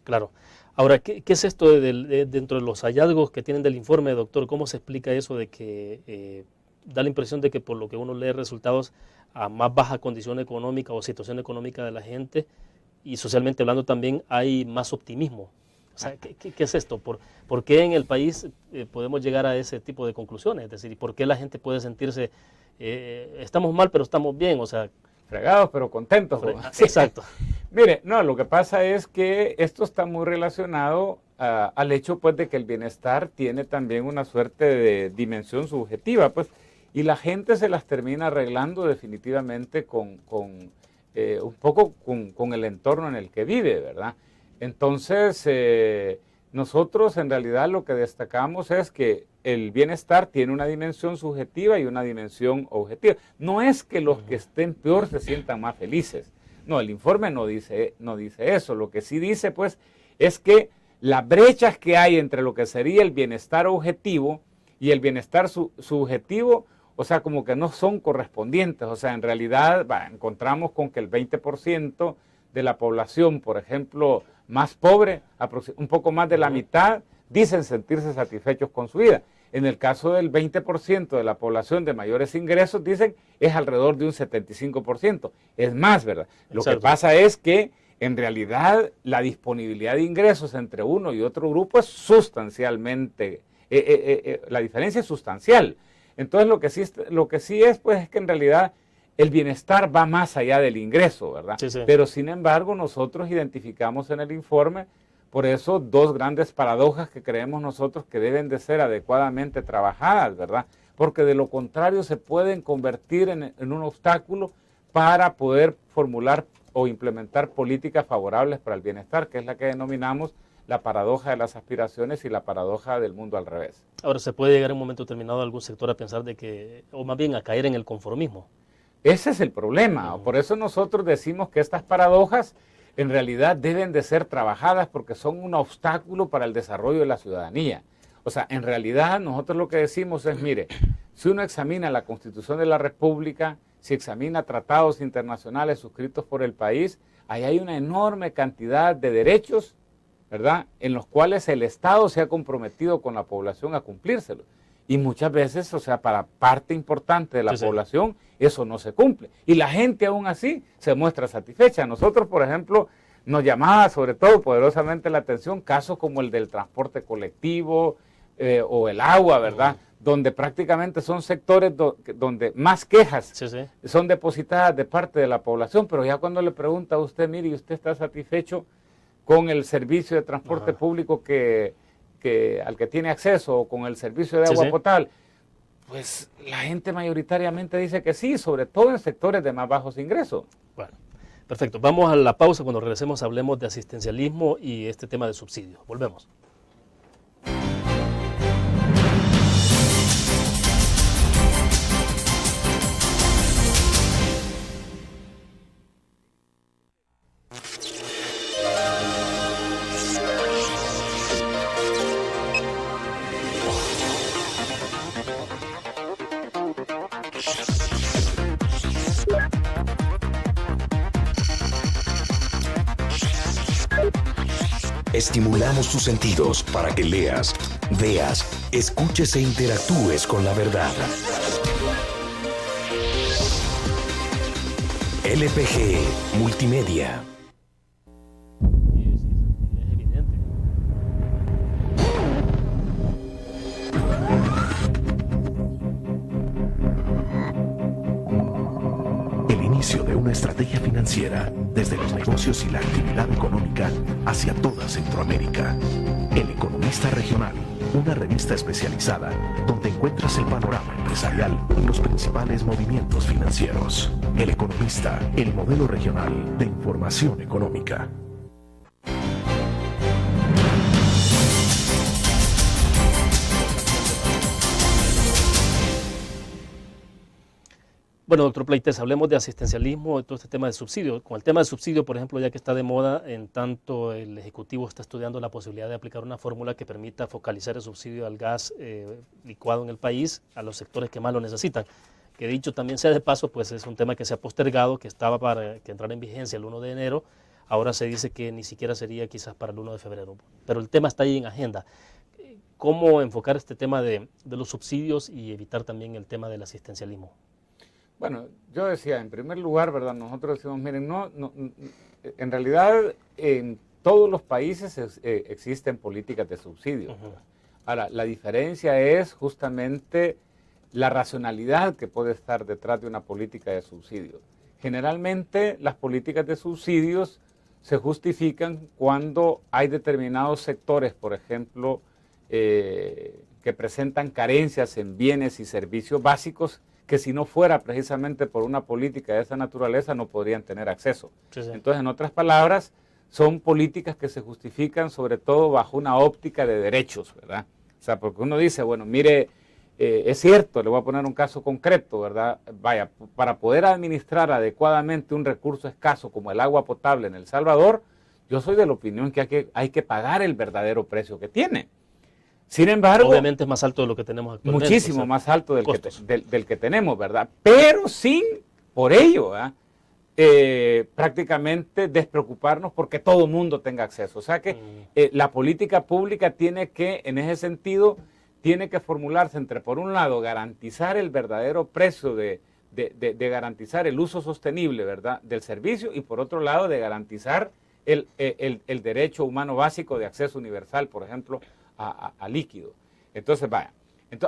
Claro. Ahora, ¿qué es esto dentro de los hallazgos que tienen del informe, doctor? ¿Cómo se explica eso de que da la impresión de que por lo que uno lee resultados a más baja condición económica o situación económica de la gente y socialmente hablando también hay más optimismo? O sea, ¿qué es esto? ¿Por qué en el país podemos llegar a ese tipo de conclusiones? Es decir, ¿por qué la gente puede sentirse, estamos mal pero estamos bien? O sea, fregados pero contentos. Exacto. Mire, no, lo que pasa es que esto está muy relacionado al hecho pues de que el bienestar tiene también una suerte de dimensión subjetiva, pues, y la gente se las termina arreglando definitivamente un poco con el entorno en el que vive, ¿verdad? Entonces, nosotros en realidad lo que destacamos es que el bienestar tiene una dimensión subjetiva y una dimensión objetiva. No es que los que estén peor se sientan más felices. No, el informe no dice eso. Lo que sí dice, pues, es que las brechas que hay entre lo que sería el bienestar objetivo y el bienestar subjetivo, o sea, como que no son correspondientes. O sea, en realidad encontramos con que el 20% de la población, por ejemplo, más pobre, un poco más de la mitad, dicen sentirse satisfechos con su vida. En el caso del 20% de la población de mayores ingresos, dicen es alrededor de un 75%. Es más, ¿verdad? Lo que pasa es que en realidad la disponibilidad de ingresos entre uno y otro grupo es sustancialmente, la diferencia es sustancial. Entonces lo que sí es, pues, es que en realidad el bienestar va más allá del ingreso, ¿verdad? Pero sin embargo nosotros identificamos en el informe por eso dos grandes paradojas que creemos nosotros que deben de ser adecuadamente trabajadas, ¿verdad? Porque de lo contrario se pueden convertir en un obstáculo para poder formular o implementar políticas favorables para el bienestar, que es la que denominamos la paradoja de las aspiraciones y la paradoja del mundo al revés. Ahora, ¿se puede llegar en un momento determinado a algún sector a pensar de que, o más bien a caer en el conformismo? Ese es el problema. Por eso nosotros decimos que estas paradojas en realidad deben de ser trabajadas porque son un obstáculo para el desarrollo de la ciudadanía. O sea, en realidad nosotros lo que decimos es, mire, si uno examina la Constitución de la República, si examina tratados internacionales suscritos por el país, ahí hay una enorme cantidad de derechos, ¿verdad?, en los cuales el Estado se ha comprometido con la población a cumplírselos. Y muchas veces, o sea, para parte importante de la población, eso no se cumple. Y la gente aún así se muestra satisfecha. Nosotros, por ejemplo, nos llamaba sobre todo poderosamente la atención casos como el del transporte colectivo o el agua, ¿verdad? Donde prácticamente son sectores donde más quejas son depositadas de parte de la población, pero ya cuando le pregunta a usted, mire, ¿y usted está satisfecho con el servicio de transporte público al que tiene acceso o con el servicio de agua potable? Pues la gente mayoritariamente dice que sí, sobre todo en sectores de más bajos ingresos. Bueno, perfecto. Vamos a la pausa. Cuando regresemos hablemos de asistencialismo y este tema de subsidios. Volvemos. Estimulamos tus sentidos para que leas, veas, escuches e interactúes con la verdad. LPG Multimedia. inicio de una estrategia financiera desde los negocios y la actividad económica hacia toda Centroamérica. El Economista Regional, una revista especializada donde encuentras el panorama empresarial y los principales movimientos financieros. El Economista, el modelo regional de información económica. Bueno, doctor Pleites, hablemos de asistencialismo y todo este tema de subsidio. Con el tema de subsidio, por ejemplo, ya que está de moda, en tanto el Ejecutivo está estudiando la posibilidad de aplicar una fórmula que permita focalizar el subsidio al gas licuado en el país a los sectores que más lo necesitan. Que dicho también sea de paso, pues es un tema que se ha postergado, que estaba para que entrara en vigencia el 1 de enero. Ahora se dice que ni siquiera sería quizás para el 1 de febrero. Pero el tema está ahí en agenda. ¿Cómo enfocar este tema de los subsidios y evitar también el tema del asistencialismo? Bueno, yo decía, en primer lugar, ¿verdad? Nosotros decimos, miren, en realidad en todos los países existen políticas de subsidio. Ahora, la diferencia es justamente la racionalidad que puede estar detrás de una política de subsidio. Generalmente las políticas de subsidios se justifican cuando hay determinados sectores, por ejemplo, que presentan carencias en bienes y servicios básicos que si no fuera precisamente por una política de esa naturaleza no podrían tener acceso. Sí. Entonces, en otras palabras, son políticas que se justifican sobre todo bajo una óptica de derechos, ¿verdad? O sea, porque uno dice, bueno, mire, es cierto, le voy a poner un caso concreto, ¿verdad? Vaya, para poder administrar adecuadamente un recurso escaso como el agua potable en El Salvador, yo soy de la opinión que hay que pagar el verdadero precio que tiene. Sin embargo, obviamente es más alto de lo que tenemos actualmente. Muchísimo más alto del que tenemos, ¿verdad? Pero sin, por ello, prácticamente despreocuparnos porque todo el mundo tenga acceso. O sea que la política pública tiene que, en ese sentido, tiene que formularse entre, por un lado, garantizar el verdadero precio de garantizar el uso sostenible, ¿verdad?, del servicio, y por otro lado, de garantizar el derecho humano básico de acceso universal, por ejemplo, a líquido. Entonces,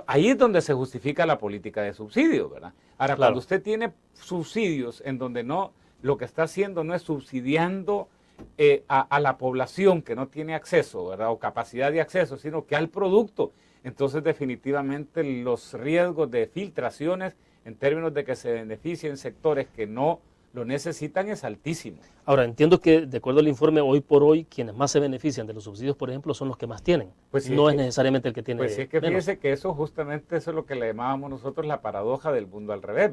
ahí es donde se justifica la política de subsidio, ¿verdad? Ahora, claro, cuando usted tiene subsidios en donde lo que está haciendo no es subsidiando a la población que no tiene acceso, ¿verdad?, o capacidad de acceso, sino que al producto, entonces definitivamente los riesgos de filtraciones en términos de que se beneficien sectores que no lo necesitan es altísimo. Ahora, entiendo que, de acuerdo al informe, hoy por hoy, quienes más se benefician de los subsidios, por ejemplo, son los que más tienen. Pues sí, no es necesariamente el que tiene Pues sí, es que fíjese que eso justamente eso es lo que le llamábamos nosotros la paradoja del mundo al revés.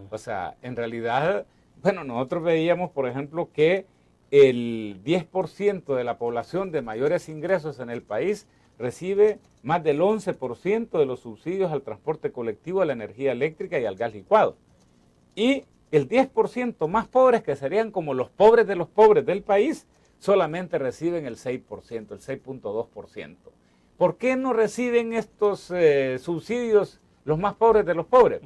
O sea, en realidad, bueno, nosotros veíamos, por ejemplo, que el 10% de la población de mayores ingresos en el país recibe más del 11% de los subsidios al transporte colectivo, a la energía eléctrica y al gas licuado. Y el 10% más pobres, que serían como los pobres del país, solamente reciben el 6%, el 6.2%. ¿Por qué no reciben estos subsidios los más pobres de los pobres?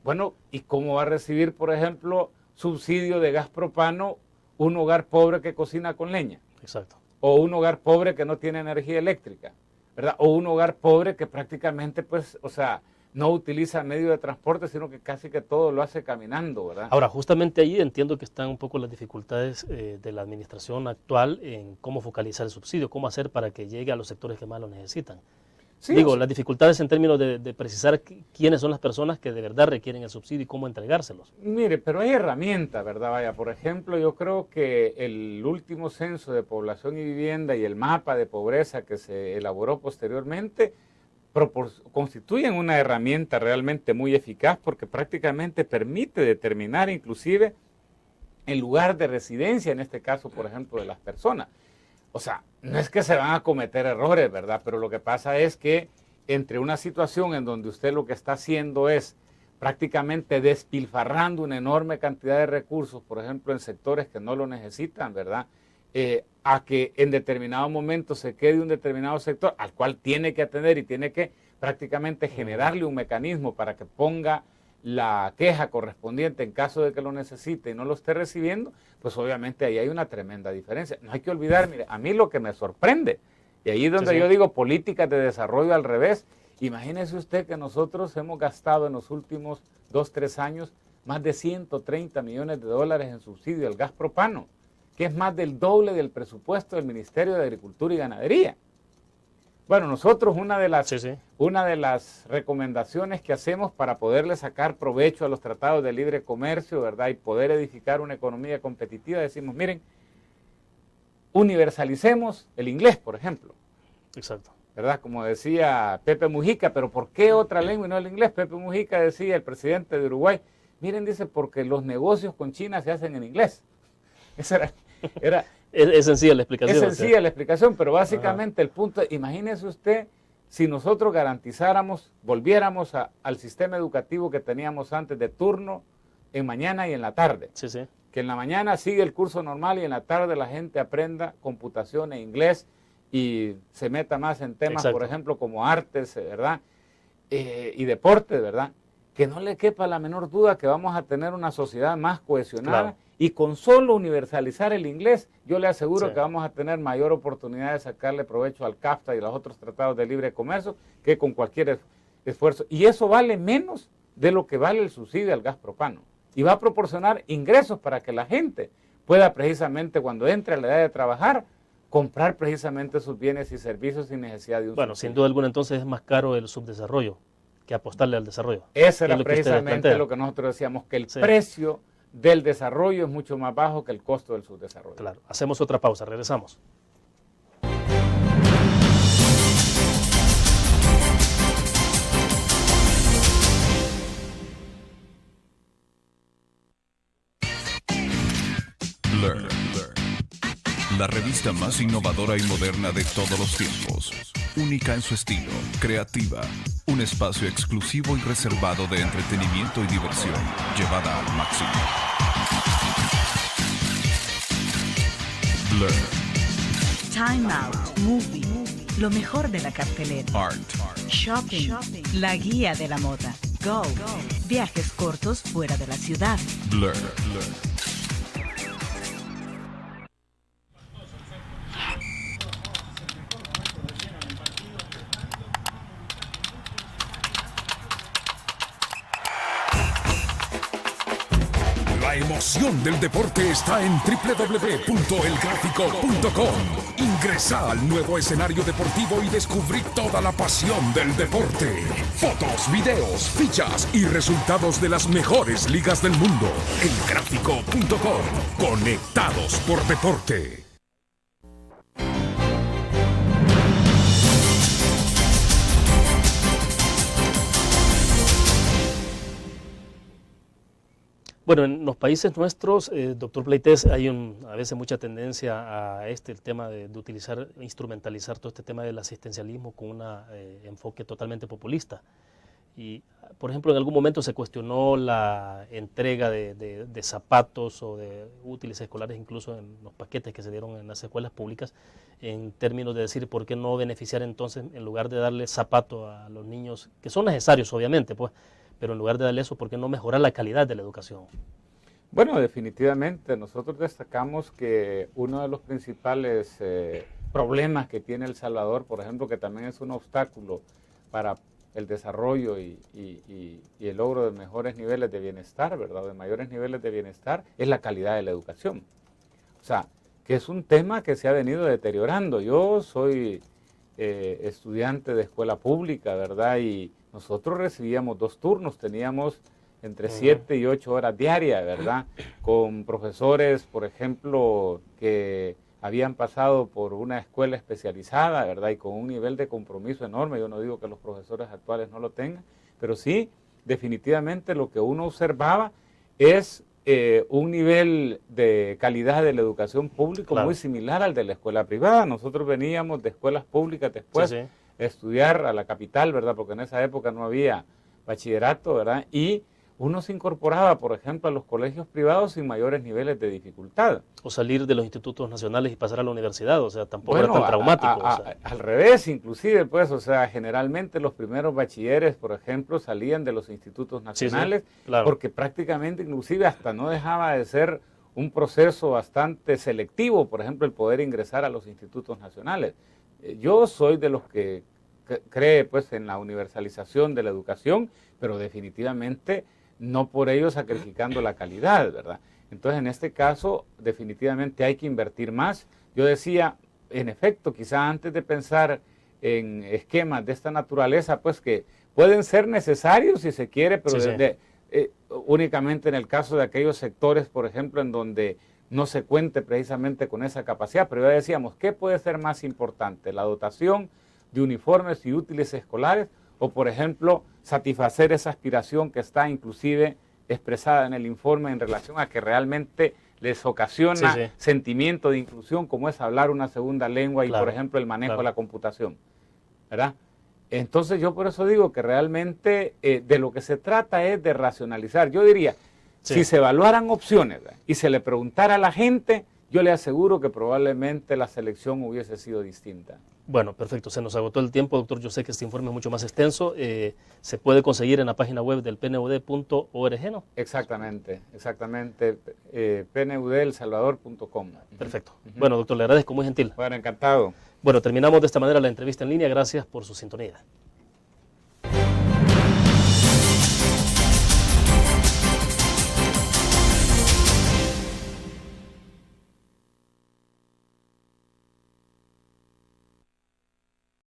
Bueno, ¿y cómo va a recibir, por ejemplo, subsidio de gas propano un hogar pobre que cocina con leña? Exacto. O un hogar pobre que no tiene energía eléctrica, ¿verdad? O un hogar pobre que prácticamente, pues, o sea, no utiliza medio de transporte, sino que casi que todo lo hace caminando, ¿verdad? Ahora, justamente ahí entiendo que están un poco las dificultades de la administración actual en cómo focalizar el subsidio, cómo hacer para que llegue a los sectores que más lo necesitan. Sí, digo, las dificultades en términos de precisar quiénes son las personas que de verdad requieren el subsidio y cómo entregárselos. Mire, pero hay herramientas, ¿verdad? Vaya, por ejemplo, yo creo que el último censo de población y vivienda y el mapa de pobreza que se elaboró posteriormente constituyen una herramienta realmente muy eficaz porque prácticamente permite determinar inclusive el lugar de residencia, en este caso, por ejemplo, de las personas. O sea, no es que se van a cometer errores, ¿verdad? Pero lo que pasa es que entre una situación en donde usted lo que está haciendo es prácticamente despilfarrando una enorme cantidad de recursos, por ejemplo, en sectores que no lo necesitan, ¿verdad?, a que en determinado momento se quede un determinado sector al cual tiene que atender y tiene que prácticamente generarle un mecanismo para que ponga la queja correspondiente en caso de que lo necesite y no lo esté recibiendo, pues obviamente ahí hay una tremenda diferencia. No hay que olvidar, mire, a mí lo que me sorprende, y ahí es donde yo digo políticas de desarrollo al revés, imagínese usted que nosotros hemos gastado en los últimos 2-3 años más de 130 millones de dólares en subsidio al gas propano, que es más del doble del presupuesto del Ministerio de Agricultura y Ganadería. Bueno, nosotros una de las recomendaciones que hacemos para poderle sacar provecho a los tratados de libre comercio, ¿verdad? Y poder edificar una economía competitiva, decimos, miren, universalicemos el inglés, por ejemplo. Exacto. ¿Verdad? Como decía Pepe Mujica, pero ¿por qué otra lengua y no el inglés? Pepe Mujica decía, el presidente de Uruguay, miren, dice, porque los negocios con China se hacen en inglés. Esa era es sencilla la explicación. Es sencilla la explicación, pero básicamente el punto, imagínese usted, si nosotros garantizáramos, volviéramos al sistema educativo que teníamos antes de turno en mañana y en la tarde. Sí, sí. Que en la mañana sigue el curso normal y en la tarde la gente aprenda computación e inglés y se meta más en temas, Exacto. por ejemplo, como artes, ¿verdad? Y deportes, ¿verdad? Que no le quepa la menor duda que vamos a tener una sociedad más cohesionada. Claro. Y con solo universalizar el inglés, yo le aseguro Sí. que vamos a tener mayor oportunidad de sacarle provecho al CAFTA y a los otros tratados de libre comercio que con cualquier esfuerzo. Y eso vale menos de lo que vale el subsidio al gas propano. Y va a proporcionar ingresos para que la gente pueda precisamente, cuando entre a la edad de trabajar, comprar precisamente sus bienes y servicios sin necesidad de un Bueno, subsidio. sin duda alguna entonces es más caro el subdesarrollo que apostarle al desarrollo. Ese era Es lo que ustedes precisamente plantean. lo que nosotros decíamos, que el Sí. precio del desarrollo es mucho más bajo que el costo del subdesarrollo. Claro. Hacemos otra pausa, regresamos. Learn. La revista más innovadora y moderna de todos los tiempos. Única en su estilo, creativa. Un espacio exclusivo y reservado de entretenimiento y diversión, llevada al máximo. Learn. Time Out, Movie, lo mejor de la cartelera. Art. Shopping, la guía de la moda. Go, viajes cortos fuera de la ciudad. Blur. La emoción del deporte está en www.elgráfico.com. Ingresa al nuevo escenario deportivo y descubrí toda la pasión del deporte. Fotos, videos, fichas y resultados de las mejores ligas del mundo. Elgráfico.com. Conectados por deporte. Bueno, en los países nuestros, doctor Pleites, hay a veces mucha tendencia a el tema de utilizar, instrumentalizar todo este tema del asistencialismo con un enfoque totalmente populista. Y, por ejemplo, en algún momento se cuestionó la entrega de zapatos o de útiles escolares, incluso en los paquetes que se dieron en las escuelas públicas, en términos de decir por qué no beneficiar entonces, en lugar de darle zapatos a los niños, que son necesarios obviamente, pues, pero en lugar de darle eso, ¿por qué no mejorar la calidad de la educación? Bueno, definitivamente nosotros destacamos que uno de los principales problemas que tiene El Salvador, por ejemplo, que también es un obstáculo para el desarrollo y el logro de mejores niveles de bienestar, ¿verdad? De mayores niveles de bienestar, es la calidad de la educación. O sea, que es un tema que se ha venido deteriorando. Yo soy estudiante de escuela pública, ¿verdad? Y nosotros recibíamos 2 turnos, teníamos entre 7 y 8 horas diarias, ¿verdad? Con profesores, por ejemplo, que habían pasado por una escuela especializada, ¿verdad? Y con un nivel de compromiso enorme. Yo no digo que los profesores actuales no lo tengan, pero sí, definitivamente lo que uno observaba es un nivel de calidad de la educación pública Claro. muy similar al de la escuela privada. Nosotros veníamos de escuelas públicas después Sí, sí. estudiar a la capital, ¿verdad? Porque en esa época no había bachillerato, ¿verdad? Y uno se incorporaba, por ejemplo, a los colegios privados sin mayores niveles de dificultad. O salir de los institutos nacionales y pasar a la universidad, o sea, tampoco era tan traumático. O sea. Al revés, inclusive, pues, o sea, generalmente los primeros bachilleres, por ejemplo, salían de los institutos nacionales, Sí, claro. porque prácticamente, inclusive, hasta no dejaba de ser un proceso bastante selectivo, por ejemplo, el poder ingresar a los institutos nacionales. Yo soy de los que cree, pues, en la universalización de la educación, pero definitivamente no por ello sacrificando la calidad, ¿verdad? Entonces, en este caso, definitivamente hay que invertir más. Yo decía, en efecto, quizá antes de pensar en esquemas de esta naturaleza, pues que pueden ser necesarios si se quiere, pero únicamente en el caso de aquellos sectores, por ejemplo, en donde no se cuente precisamente con esa capacidad. Pero ya decíamos, ¿qué puede ser más importante? ¿La dotación de uniformes y útiles escolares? O, por ejemplo, satisfacer esa aspiración que está inclusive expresada en el informe en relación a que realmente les ocasiona sentimiento de inclusión, como es hablar una segunda lengua y, por ejemplo, el manejo de la computación, ¿verdad? Entonces yo por eso digo que realmente de lo que se trata es de racionalizar. Yo diría, si se evaluaran opciones, ¿verdad?, y se le preguntara a la gente, yo le aseguro que probablemente la selección hubiese sido distinta. Bueno, perfecto. Se nos agotó el tiempo, doctor. Yo sé que este informe es mucho más extenso. Se puede conseguir en la página web del pnud.org, ¿no? Exactamente, exactamente. pnudelsalvador.com. Perfecto. Bueno, doctor, le agradezco, muy gentil. Bueno, encantado. Bueno, terminamos de esta manera la entrevista en línea. Gracias por su sintonía.